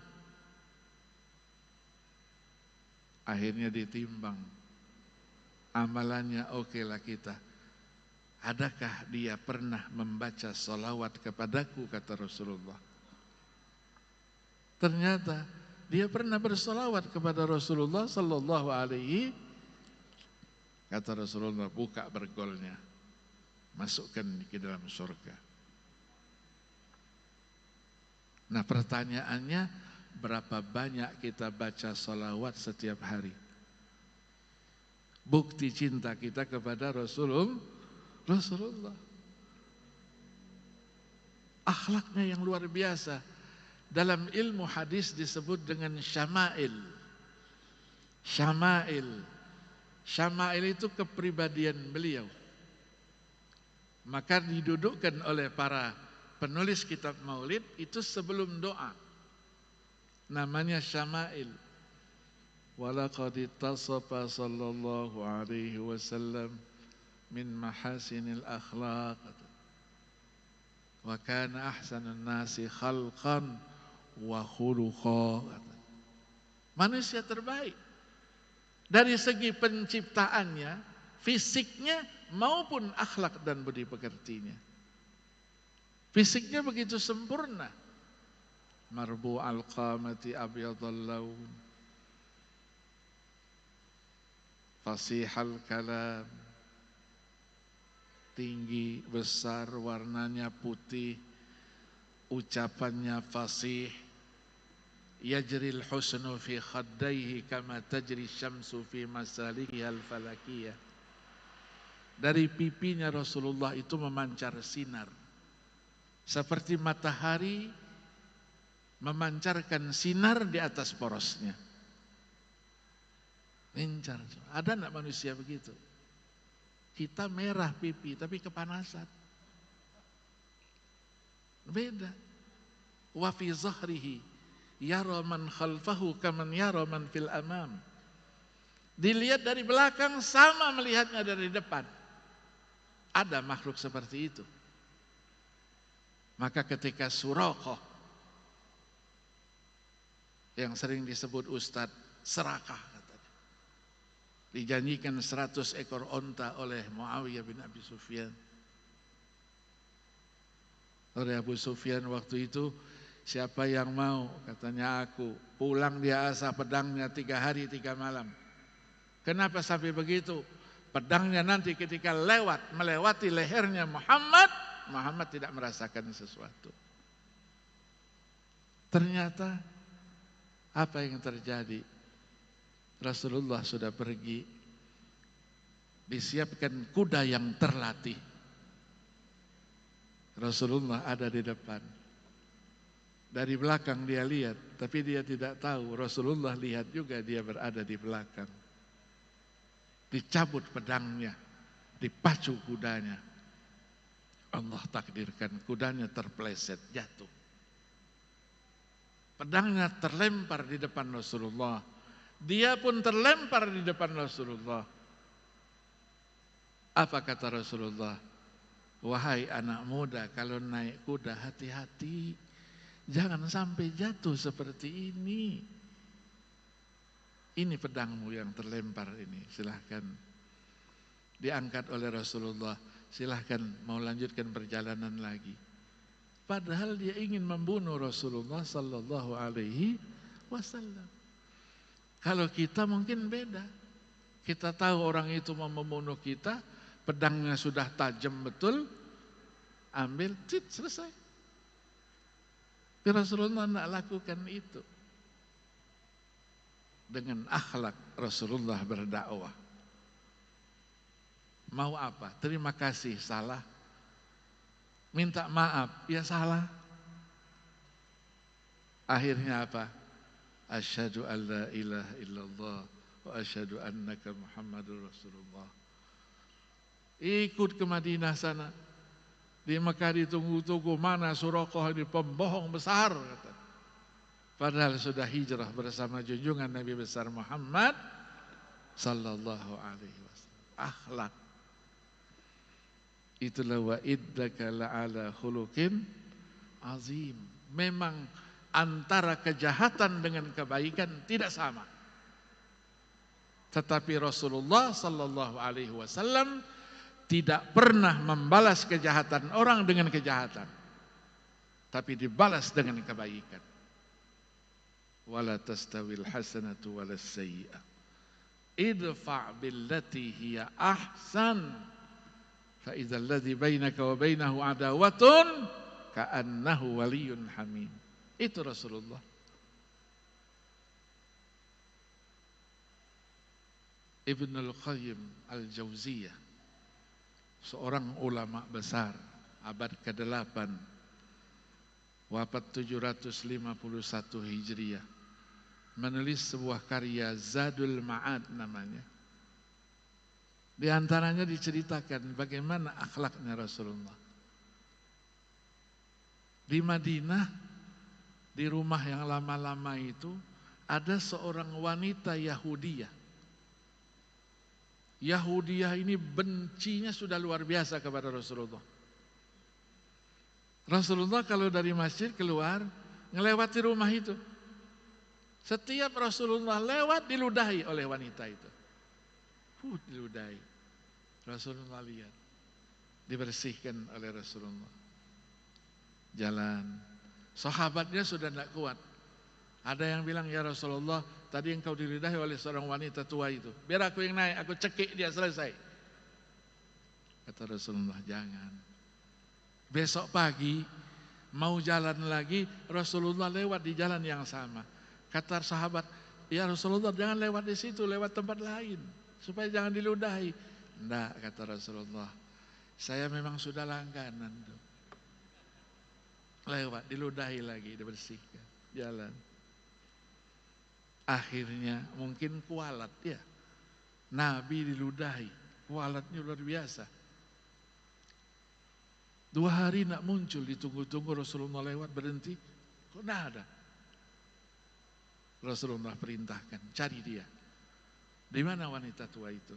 Akhirnya ditimbang. Amalannya okelah kita. Adakah dia pernah membaca salawat kepadaku, kata Rasulullah. Ternyata dia pernah bersalawat kepada Rasulullah sallallahu alaihi. Kata Rasulullah, buka bergolnya, masukkan ke dalam surga. Nah pertanyaannya, berapa banyak kita baca salawat setiap hari? Bukti cinta kita kepada Rasulullah. Akhlaknya yang luar biasa. Dalam ilmu hadis disebut dengan syama'il. Syama'il. Syama'il itu kepribadian beliau. Maka didudukkan oleh para penulis kitab Maulid itu sebelum doa. Namanya syama'il. Walaqad ittasafa sallallahu alaihi wasallam min mahasinil akhlaq. Wa kana ahsanun nasi khalqan wa khuluqa. Manusia terbaik dari segi penciptaannya, fisiknya maupun akhlak dan budi pekertinya. Fisiknya begitu sempurna. Marbu al-qamati abyadal laun, fasihal kalam, tinggi, besar, warnanya putih, ucapannya fasih. Yajril husnu fi khaddaihi kama tajri syamsu fi masalihi al-falakiyah. Dari pipinya Rasulullah itu memancar sinar. Seperti matahari memancarkan sinar di atas porosnya. Mencar. Ada enggak manusia begitu? Kita merah pipi tapi kepanasan. Beda. Wa fi zahrihi yara man khalfahu kaman yara man fil amam. Dilihat dari belakang sama melihatnya dari depan. Ada makhluk seperti itu. Maka ketika Suraqah yang sering disebut Ustadz serakah katanya, dijanjikan 100 ekor onta oleh Muawiyah bin Abi Sufyan. Oleh Abu Sufyan waktu itu Siapa yang mau? Katanya aku. Pulang dia asah pedangnya 3 hari 3 malam. Kenapa sampai begitu? Pedangnya nanti ketika melewati lehernya Muhammad tidak merasakan sesuatu. Ternyata apa yang terjadi? Rasulullah sudah pergi, disiapkan kuda yang terlatih. Rasulullah ada di depan. Dari belakang dia lihat, tapi dia tidak tahu. Rasulullah lihat juga dia berada di belakang. Dicabut pedangnya, dipacu kudanya. Allah takdirkan kudanya terpeleset, jatuh. Pedangnya terlempar di depan Rasulullah. Dia pun terlempar di depan Rasulullah. Apa kata Rasulullah? Wahai anak muda, kalau naik kuda hati-hati. Jangan sampai jatuh seperti ini. Ini pedangmu yang terlempar ini, silahkan. Diangkat oleh Rasulullah, silahkan mau lanjutkan perjalanan lagi. Padahal dia ingin membunuh Rasulullah sallallahu alaihi wasallam. Kalau kita mungkin beda. Kita tahu orang itu mau membunuh kita, pedangnya sudah tajam betul, ambil, selesai. Tapi Rasulullah tidak lakukan itu. Dengan akhlak Rasulullah berdakwah. Mau apa? Terima kasih, salah. Minta maaf, ya salah. Akhirnya apa? Asyhadu an la ilaha illallah wa asyhadu annaka Muhammadur Rasulullah. Ikut ke Madinah sana. Di Mekah ditunggu-tunggu, mana Suraqah ini pembohong besar, kata. Padahal sudah hijrah bersama junjungan Nabi besar Muhammad sallallahu alaihi wasallam. Akhlak. Itulah wa iddaka la'ala khuluqin azim. Memang antara kejahatan dengan kebaikan tidak sama. Tetapi Rasulullah sallallahu alaihi wasallam tidak pernah membalas kejahatan orang dengan kejahatan, tapi dibalas dengan kebaikan. Wala tastawil hasanatu walas sayyi'ah. Idfa' billati hiya ahsan. Fa idzal ladzi bainaka wa bainahu adawatun ka'annahu waliyyun hamim. Itu Rasulullah. Ibnul Qayyim Al-Jauziyah, seorang ulama besar abad ke-8, wafat 751 Hijriah, menulis sebuah karya Zadul Ma'ad namanya. Di antaranya diceritakan bagaimana akhlaknya Rasulullah. Di Madinah, di rumah yang lama-lama itu, ada seorang wanita Yahudiyah. Yahudiyah ini bencinya sudah luar biasa kepada Rasulullah. Rasulullah kalau dari masjid keluar, ngelewati rumah itu. Setiap Rasulullah lewat, diludahi oleh wanita itu. Diludahi. Rasulullah lihat, dibersihkan oleh Rasulullah. Jalan. Sahabatnya sudah tidak kuat. Ada yang bilang, ya Rasulullah, tadi engkau diludahi oleh seorang wanita tua itu. Biar aku yang naik, aku cekik dia, selesai. Kata Rasulullah, jangan. Besok pagi, mau jalan lagi, Rasulullah lewat di jalan yang sama. Kata sahabat, ya Rasulullah jangan lewat di situ, lewat tempat lain. Supaya jangan diludahi. Enggak, kata Rasulullah. Saya memang sudah langganan. Lewat, diludahi lagi, dibersihkan. Jalan. Akhirnya mungkin kualat ya. Nabi diludahi. Kualatnya luar biasa. 2 hari nak muncul, ditunggu-tunggu Rasulullah lewat, berhenti. Kok tidak ada? Rasulullah perintahkan, cari dia. Di mana wanita tua itu?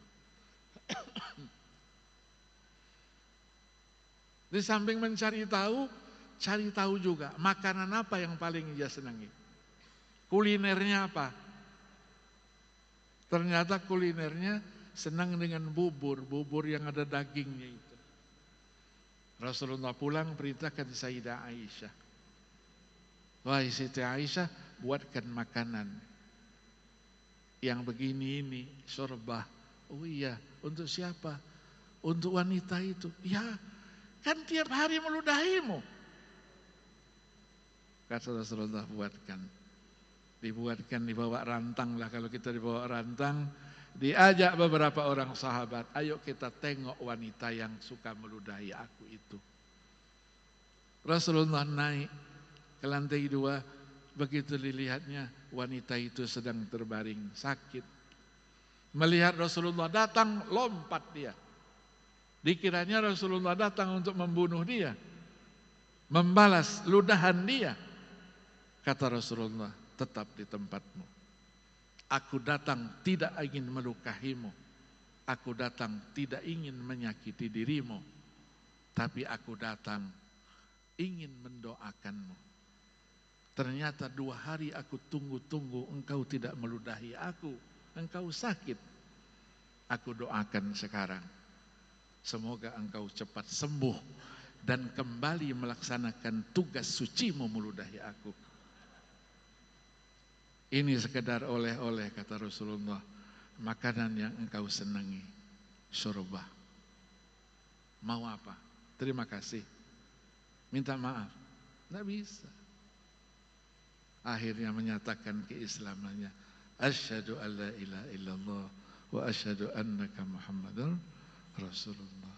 Di samping mencari tahu, cari tahu juga makanan apa yang paling dia senangi. Kulinernya apa? Ternyata kulinernya senang dengan bubur yang ada dagingnya itu. Rasulullah pulang perintahkan Sayyidah Aisyah. Wahai Siti Aisyah, buatkan makanan yang begini ini, syorbah. Oh iya, untuk siapa? Untuk wanita itu. Ya, kan tiap hari meludahimu. Kata Rasulullah, buatkan. Dibuatkan, dibawa rantang lah. Kalau kita dibawa rantang, diajak beberapa orang sahabat, ayo kita tengok wanita yang suka meludahi aku itu. Rasulullah naik ke lantai 2, begitu dilihatnya wanita itu sedang terbaring sakit. Melihat Rasulullah datang, lompat dia. Dikiranya Rasulullah datang untuk membunuh dia, membalas ludahan dia. Kata Rasulullah, tetap di tempatmu. Aku datang tidak ingin melukahimu. Aku datang tidak ingin menyakiti dirimu. Tapi aku datang ingin mendoakanmu. Ternyata 2 hari aku tunggu-tunggu engkau tidak meludahi aku. Engkau sakit. Aku doakan sekarang. Semoga engkau cepat sembuh dan kembali melaksanakan tugas sucimu meludahi aku. Ini sekedar oleh-oleh, kata Rasulullah, makanan yang engkau senangi, syurbah. Mau apa? Terima kasih. Minta maaf. Tidak bisa. Akhirnya menyatakan keislamannya. Asyhadu an la ilaha illallah wa asyhadu annaka Muhammadun Rasulullah.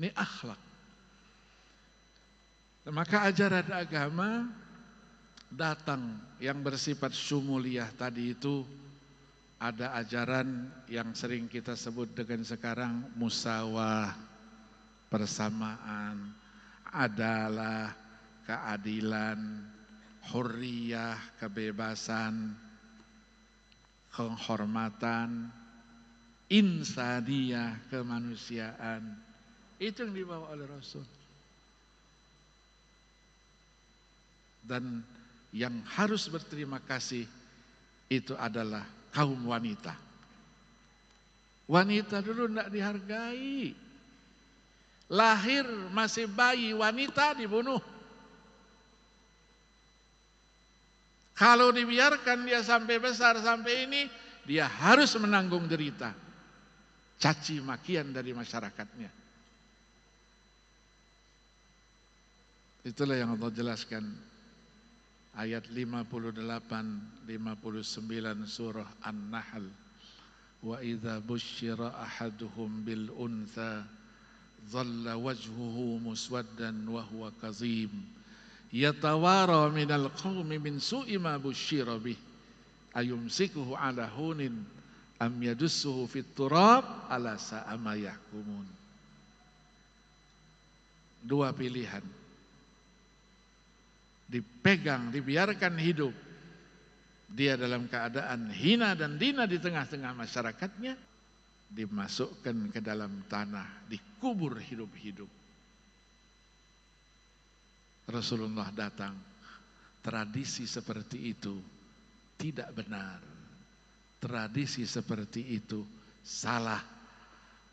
Ini akhlak. Maka ajaran agama datang yang bersifat syumuliyah tadi itu, ada ajaran yang sering kita sebut dengan sekarang musawah, persamaan, adalah, keadilan, hurriyah, kebebasan, kehormatan, insaniyah, kemanusiaan. Itu yang dibawa oleh Rasul. Dan yang harus berterima kasih itu adalah kaum wanita. Wanita dulu tidak dihargai. Lahir masih bayi wanita dibunuh. Kalau dibiarkan dia sampai besar sampai ini, dia harus menanggung derita, caci makian dari masyarakatnya. Itulah yang Allah jelaskan. Ayat 58, 59 surah An-Nahl. Wa idza busyira ahaduhum bil untha dhalla wajhuhu muswaddan wa huwa kazim yatawara minal qaumi min su'i ma busyira bih ayumsikuhu ala hunin am yadussuhu fit turab ala sa'a ma yahkumun. 2 pilihan. Dipegang, dibiarkan hidup, dia dalam keadaan hina dan dina di tengah-tengah masyarakatnya, dimasukkan ke dalam tanah, dikubur hidup-hidup. Rasulullah datang, tradisi seperti itu tidak benar. Tradisi seperti itu salah.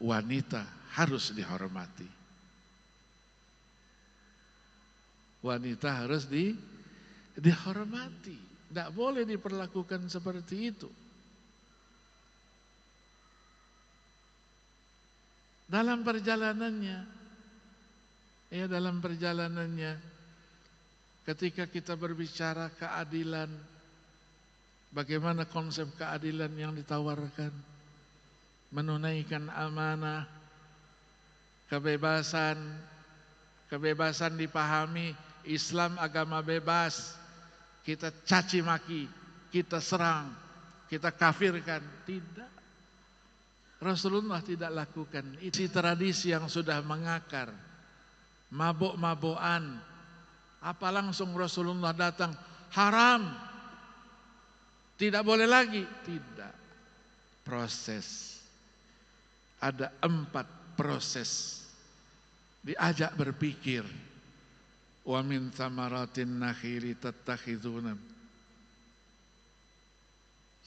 Wanita harus dihormati. Wanita harus dihormati. Tidak boleh diperlakukan seperti itu. Dalam perjalanannya, ketika kita berbicara keadilan, bagaimana konsep keadilan yang ditawarkan? Menunaikan amanah, kebebasan dipahami. Islam agama bebas, kita caci maki, kita serang, kita kafirkan. Tidak. Rasulullah tidak lakukan. Itu tradisi yang sudah mengakar. Mabuk-mabukan. Apa langsung Rasulullah datang, haram, tidak boleh lagi. Tidak. Proses. Ada 4 proses. Diajak berpikir. Wa min thamaratin nakhili tattakhiduna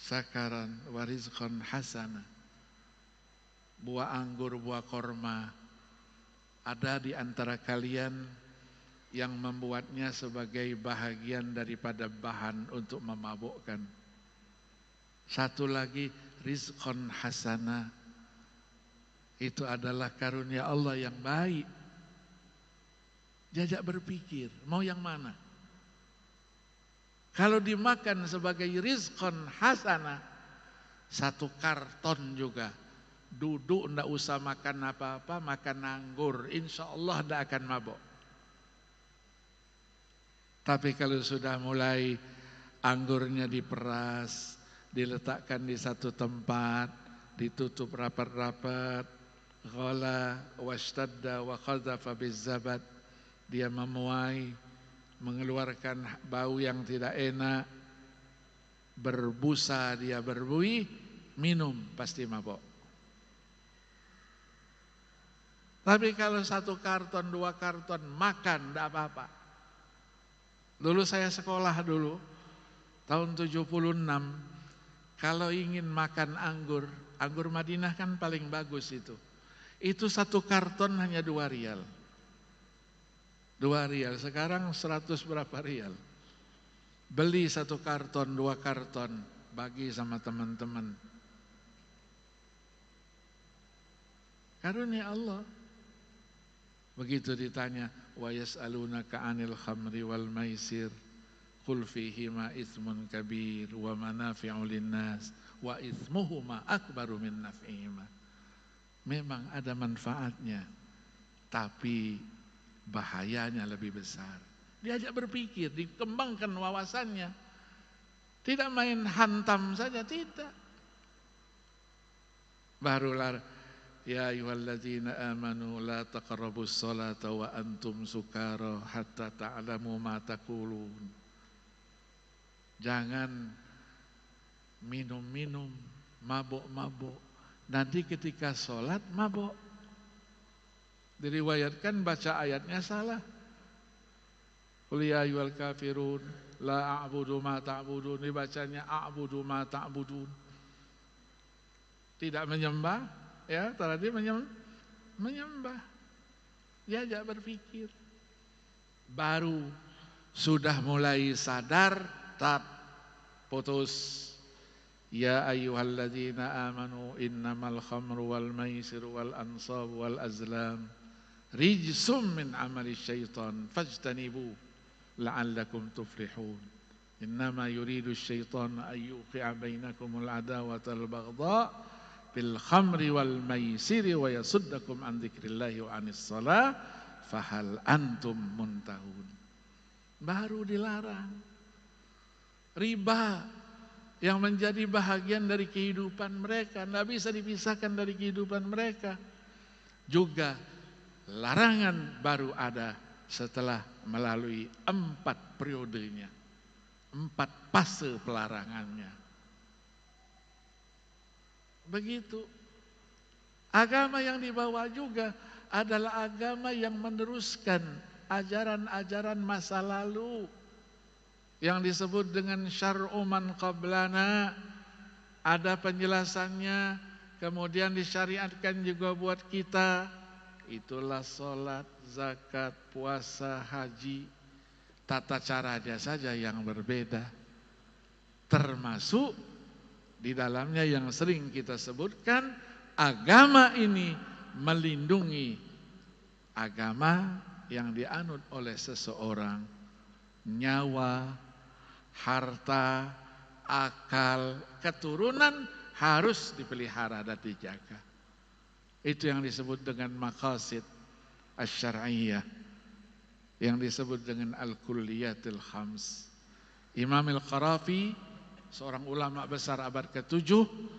sakaran wa rizqan hasana. Buah anggur, buah korma. Ada di antara kalian yang membuatnya sebagai bahagian daripada bahan untuk memabukkan. Satu lagi, rizqan hasanah. Itu adalah karunia Allah yang baik. Jajak berpikir, mau yang mana? Kalau dimakan sebagai rizqan hasanah, satu karton juga. Duduk ndak usah makan apa-apa, makan anggur, insya Allah ndak akan mabuk. Tapi kalau sudah mulai anggurnya diperas, diletakkan di satu tempat, ditutup rapat-rapat, ghala washtadda wa qadhafa bizzabat, dia memuai, mengeluarkan bau yang tidak enak, berbusa dia berbuih, minum pasti mabuk. Tapi kalau satu karton, dua karton makan tidak apa-apa. Dulu saya sekolah dulu, tahun 76, kalau ingin makan anggur, anggur Madinah kan paling bagus itu. Itu satu karton hanya 2 rial. 2 rial, sekarang 100 berapa rial. Beli satu karton, 2 karton, bagi sama teman-teman. Karunia Allah. Begitu ditanya, wa yas'alunaka 'anil khamri wal maisir, qul fihima itsmun kabir wa manafi'u linnas wa itsmuhuma akbaru min naf'ihima. Memang ada manfaatnya, tapi bahayanya lebih besar. Diajak berpikir, dikembangkan wawasannya. Tidak main hantam saja, tidak. Barulah ya ayyuhalladzina amanu la taqrabus salata wa antum sukara hatta ta'lamu ma taqulun. Jangan minum-minum, mabuk-mabuk. Nanti ketika sholat mabuk. Diriwayatkan baca ayatnya salah. Qul ya ayyuhal kafirun la a'budu ma ta'budun. Dibacanya a'budu ma ta'budun. Tidak menyembah, ya, tadi menyembah. Diajak berpikir. Baru sudah mulai sadar, tat putus. Ya ayyuhalladzina amanu innamal khamru wal maisiru wal ansabu wal azlam rijsum min amali syaitan fajtanibu la'allakum tuflihun. Innama yuridu syaitan ayyuqi'a bainakumul adawata wal baghdha bil khamri wal maisiri wa yasuddakum an dzikrillahi wa anis shalah fahal antum muntahun. Baru dilarang. Riba yang menjadi bahagian dari kehidupan mereka, tidak bisa dipisahkan dari kehidupan mereka. Juga larangan baru ada setelah melalui 4 periodenya, 4 fase pelarangannya. Begitu. Agama yang dibawa juga adalah agama yang meneruskan ajaran-ajaran masa lalu yang disebut dengan syar'u man qablana. Ada penjelasannya, kemudian disyariatkan juga buat kita. Itulah sholat, zakat, puasa, haji. Tata caranya saja yang berbeda. Termasuk di dalamnya yang sering kita sebutkan, agama ini melindungi agama yang dianut oleh seseorang. Nyawa, harta, akal, keturunan harus dipelihara dan dijaga. Itu yang disebut dengan maqasid asy-syar'iyyah, yang disebut dengan al-kulliyatul khams. Imam Al-Qarafi, seorang ulama besar abad ke-7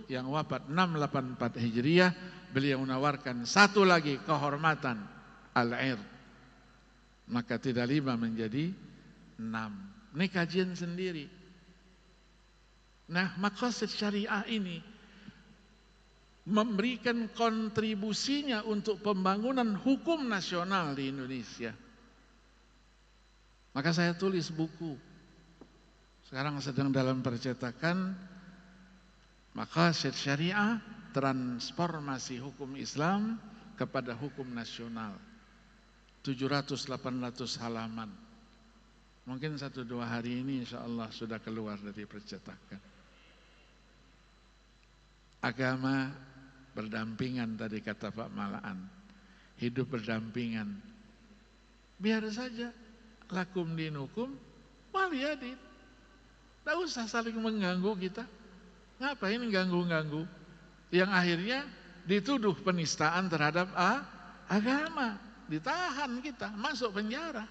yang wafat 684 Hijriah, beliau menawarkan satu lagi kehormatan, al-'ird. Maka tidak 5 menjadi 6. Ini kajian sendiri. Nah, maqasid syariah ini memberikan kontribusinya untuk pembangunan hukum nasional di Indonesia. Maka saya tulis buku. Sekarang sedang dalam percetakan, maqasid syariah, transformasi hukum Islam kepada hukum nasional. 700-800 halaman. Mungkin 1-2 hari ini insya Allah sudah keluar dari percetakan. Agama berdampingan tadi kata Pak Malaan. Hidup berdampingan. Biar saja. Lakum dinukum waliyadin. Tidak usah saling mengganggu kita. Ngapain ganggu-ganggu? Yang akhirnya dituduh penistaan terhadap agama. Ditahan kita, masuk penjara.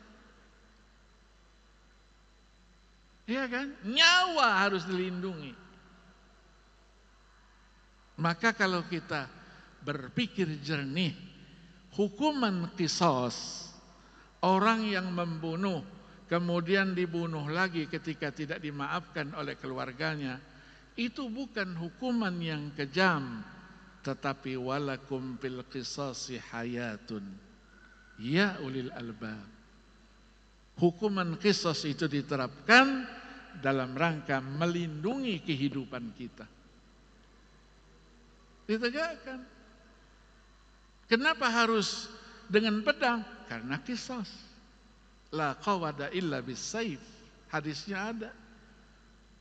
Iya kan? Nyawa harus dilindungi. Maka kalau kita berpikir jernih, hukuman qisas, orang yang membunuh kemudian dibunuh lagi ketika tidak dimaafkan oleh keluarganya, itu bukan hukuman yang kejam, tetapi walakum fil qisasi hayatun ya ulil albab. Hukuman qisas itu diterapkan dalam rangka melindungi kehidupan kita. Ditegakkan. Kenapa harus dengan pedang? Karena qisas. La qawada illa bisayf. Hadisnya ada.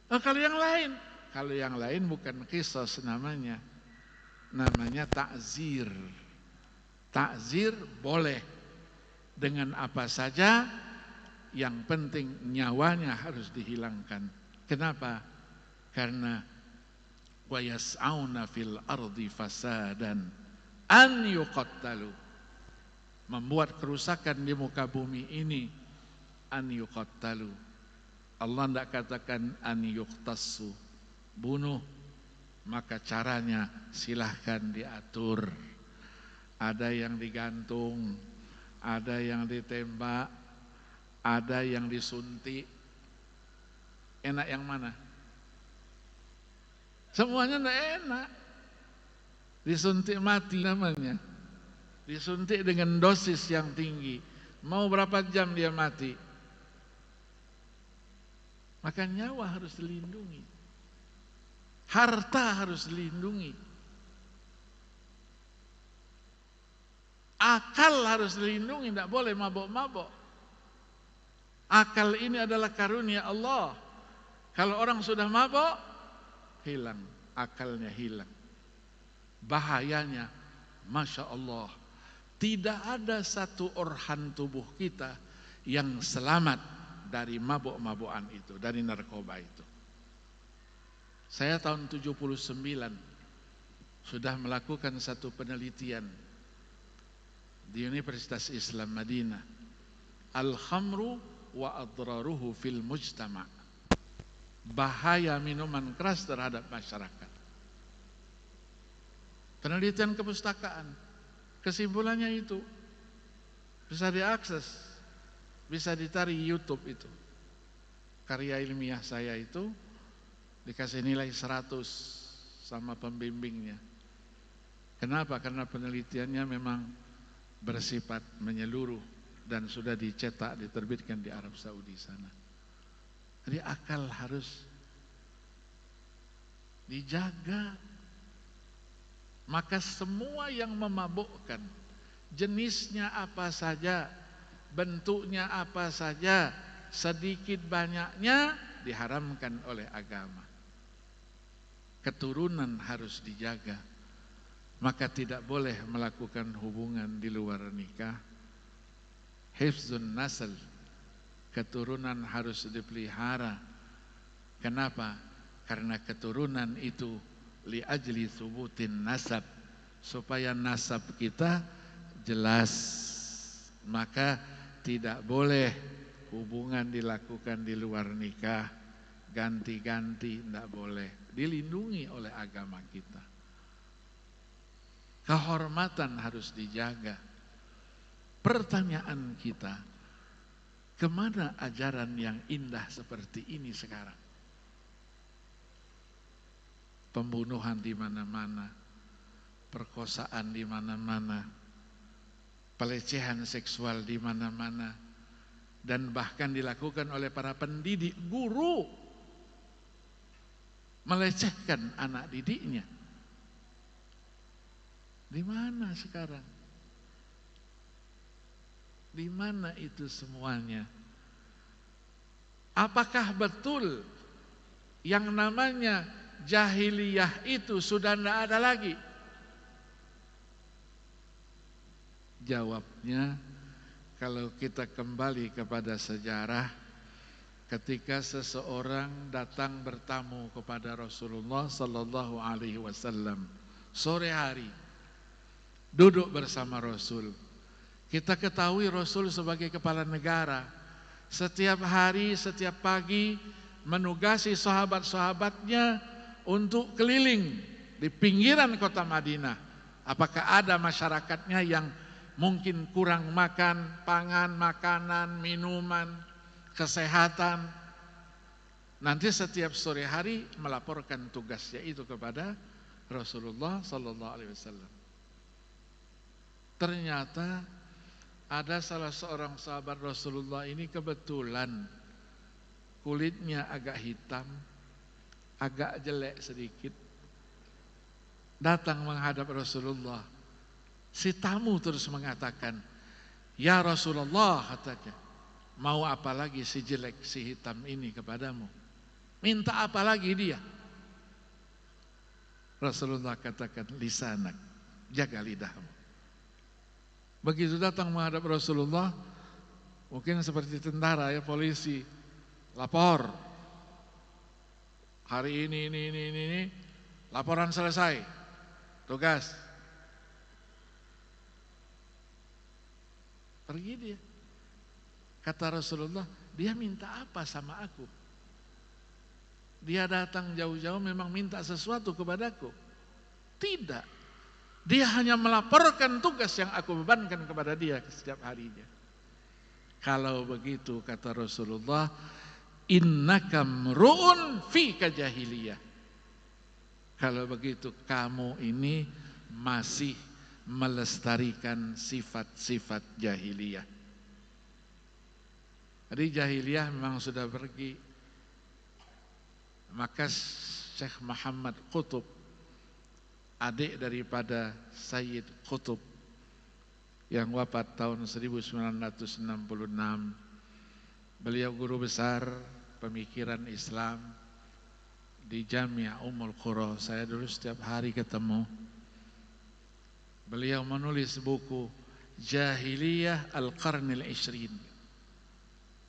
Kalau yang lain bukan qisas namanya. Namanya ta'zir. Ta'zir boleh dengan apa saja, yang penting nyawanya harus dihilangkan. Kenapa? Karena wa yas'auna fil ardi fasadan an yuqattalu, membuat kerusakan di muka bumi ini, an yuqattalu. Allah tidak katakan an yuqtassu, bunuh, maka caranya silahkan diatur. Ada yang digantung, ada yang ditembak, ada yang disuntik. Enak yang mana? Semuanya tidak enak. Disuntik mati namanya. Disuntik dengan dosis yang tinggi. Mau berapa jam dia mati? Maka nyawa harus dilindungi. Harta harus dilindungi. Akal harus dilindungi, tidak boleh mabok-mabok. Akal ini adalah karunia Allah. Kalau orang sudah mabok, hilang, akalnya hilang. Bahayanya, Masya Allah, tidak ada satu organ tubuh kita yang selamat dari mabok-mabokan itu, dari narkoba itu. Saya tahun 79 sudah melakukan satu penelitian di Universitas Islam Madinah. Al-khamru wa adraruhu fil mujtama'. Bahaya minuman keras terhadap masyarakat. Penelitian kepustakaan. Kesimpulannya itu bisa diakses, bisa ditarik YouTube itu. Karya ilmiah saya itu dikasih nilai 100 sama pembimbingnya. Kenapa? Karena penelitiannya memang bersifat menyeluruh dan sudah dicetak, diterbitkan di Arab Saudi sana. Jadi akal harus dijaga. Maka semua yang memabukkan, jenisnya apa saja, bentuknya apa saja, sedikit banyaknya diharamkan oleh agama. Keturunan harus dijaga. Maka tidak boleh melakukan hubungan di luar nikah. Hifzun nasl, keturunan harus dipelihara. Kenapa? Karena keturunan itu li ajli subutin nasab, supaya nasab kita jelas. Maka tidak boleh hubungan dilakukan di luar nikah, ganti-ganti, tidak boleh. Dilindungi oleh agama kita. Kehormatan harus dijaga. Pertanyaan kita, kemana ajaran yang indah seperti ini sekarang? Pembunuhan di mana-mana, perkosaan di mana-mana, pelecehan seksual di mana-mana, dan bahkan dilakukan oleh para pendidik, guru, melecehkan anak didiknya. Di mana sekarang? Di mana itu semuanya? Apakah betul yang namanya jahiliyah itu sudah tidak ada lagi? Jawabnya, kalau kita kembali kepada sejarah, ketika seseorang datang bertamu kepada Rasulullah sallallahu alaihi wasallam sore hari, duduk bersama Rasul. Kita ketahui Rasul sebagai kepala negara, setiap hari, setiap pagi menugasi sahabat-sahabatnya untuk keliling di pinggiran kota Madinah. Apakah ada masyarakatnya yang mungkin kurang makan, pangan, makanan, minuman, kesehatan. Nanti setiap sore hari melaporkan tugasnya itu kepada Rasulullah sallallahu alaihi wasallam. Ternyata ada salah seorang sahabat Rasulullah ini kebetulan kulitnya agak hitam, agak jelek sedikit. Datang menghadap Rasulullah. Si tamu terus mengatakan, "Ya Rasulullah," katanya, "mau apa lagi si jelek, si hitam ini kepadamu? Minta apa lagi dia?" Rasulullah katakan, "Lisanak, jaga lidahmu." Begitu datang menghadap Rasulullah, mungkin seperti tentara ya, polisi, lapor. Hari ini, laporan selesai, tugas. Pergi dia. Kata Rasulullah, dia minta apa sama aku? Dia datang jauh-jauh memang minta sesuatu kepadaku? Tidak. Dia hanya melaporkan tugas yang aku bebankan kepada dia setiap harinya. Kalau begitu kata Rasulullah, innaka mru'un fika jahiliyah. Kalau begitu kamu ini masih melestarikan sifat-sifat jahiliyah. Jadi jahiliyah memang sudah pergi. Maka Syekh Muhammad Qutb, adik daripada Sayyid Qutb yang wafat tahun 1966, beliau guru besar pemikiran Islam di Jami'ah Ummul Qura. Saya dulu setiap hari ketemu. Beliau menulis buku Jahiliyah Al-Qarnil Ishrin,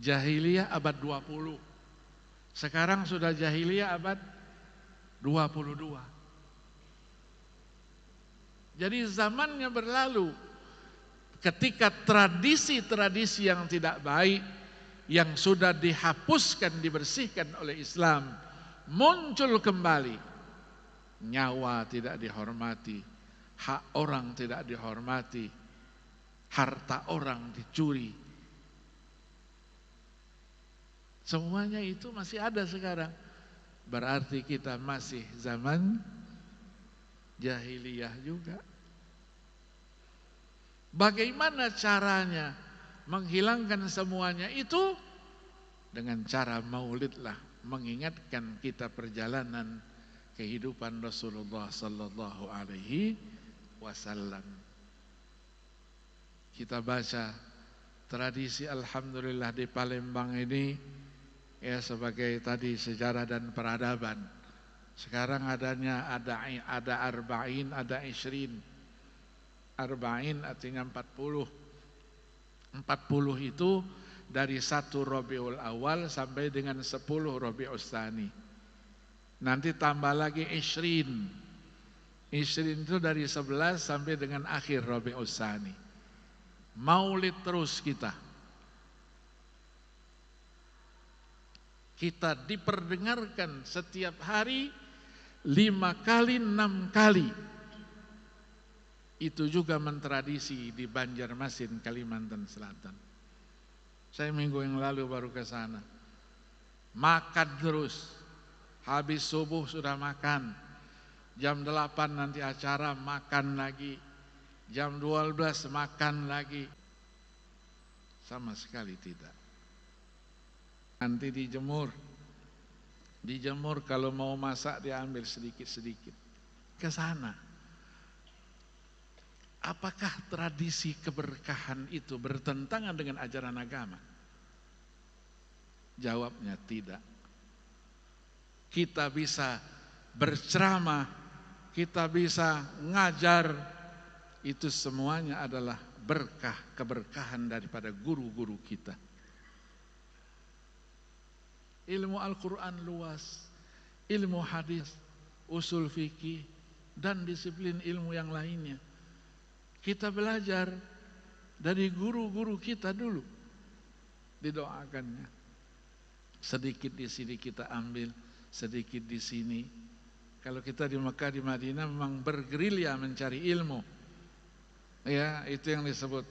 Jahiliyah abad 20. Sekarang sudah jahiliyah abad 22. Jadi zamannya berlalu. Ketika tradisi-tradisi yang tidak baik, yang sudah dihapuskan, dibersihkan oleh Islam, muncul kembali. Nyawa tidak dihormati, hak orang tidak dihormati, harta orang dicuri. Semuanya itu masih ada sekarang. Berarti kita masih zaman jahiliyah juga. Bagaimana caranya menghilangkan semuanya itu? Dengan cara maulidlah, mengingatkan kita perjalanan kehidupan Rasulullah sallallahu alaihi wasallam. Kita baca tradisi alhamdulillah di Palembang ini ya sebagai tadi sejarah dan peradaban. Sekarang ada arba'in, ada ishrin. Arba'in artinya 40. 40 itu dari 1 Rabiul Awal sampai dengan 10 Rabiul Tsani. Nanti tambah lagi ishrin. Ishrin itu dari 11 sampai dengan akhir Rabiul Tsani. Maulid terus kita. Kita diperdengarkan setiap hari 5 kali, 6 kali. Itu juga mentradisi di Banjarmasin, Kalimantan Selatan. Saya minggu yang lalu baru ke sana. Makan terus. Habis subuh sudah makan. Jam 8 nanti acara, makan lagi. Jam 12 makan lagi. Sama sekali tidak. Nanti dijemur. Dijemur kalau mau masak diambil sedikit-sedikit. Ke sana. Apakah tradisi keberkahan itu bertentangan dengan ajaran agama? Jawabnya tidak. Kita bisa berceramah, kita bisa ngajar, itu semuanya adalah berkah, keberkahan daripada guru-guru kita. Ilmu Al-Quran luas, ilmu hadis, usul fikih, dan disiplin ilmu yang lainnya. Kita belajar dari guru-guru kita dulu, didoakannya. Sedikit di sini kita ambil, sedikit di sini. Kalau kita di Mekah, di Madinah memang bergerilya mencari ilmu. Ya, itu yang disebut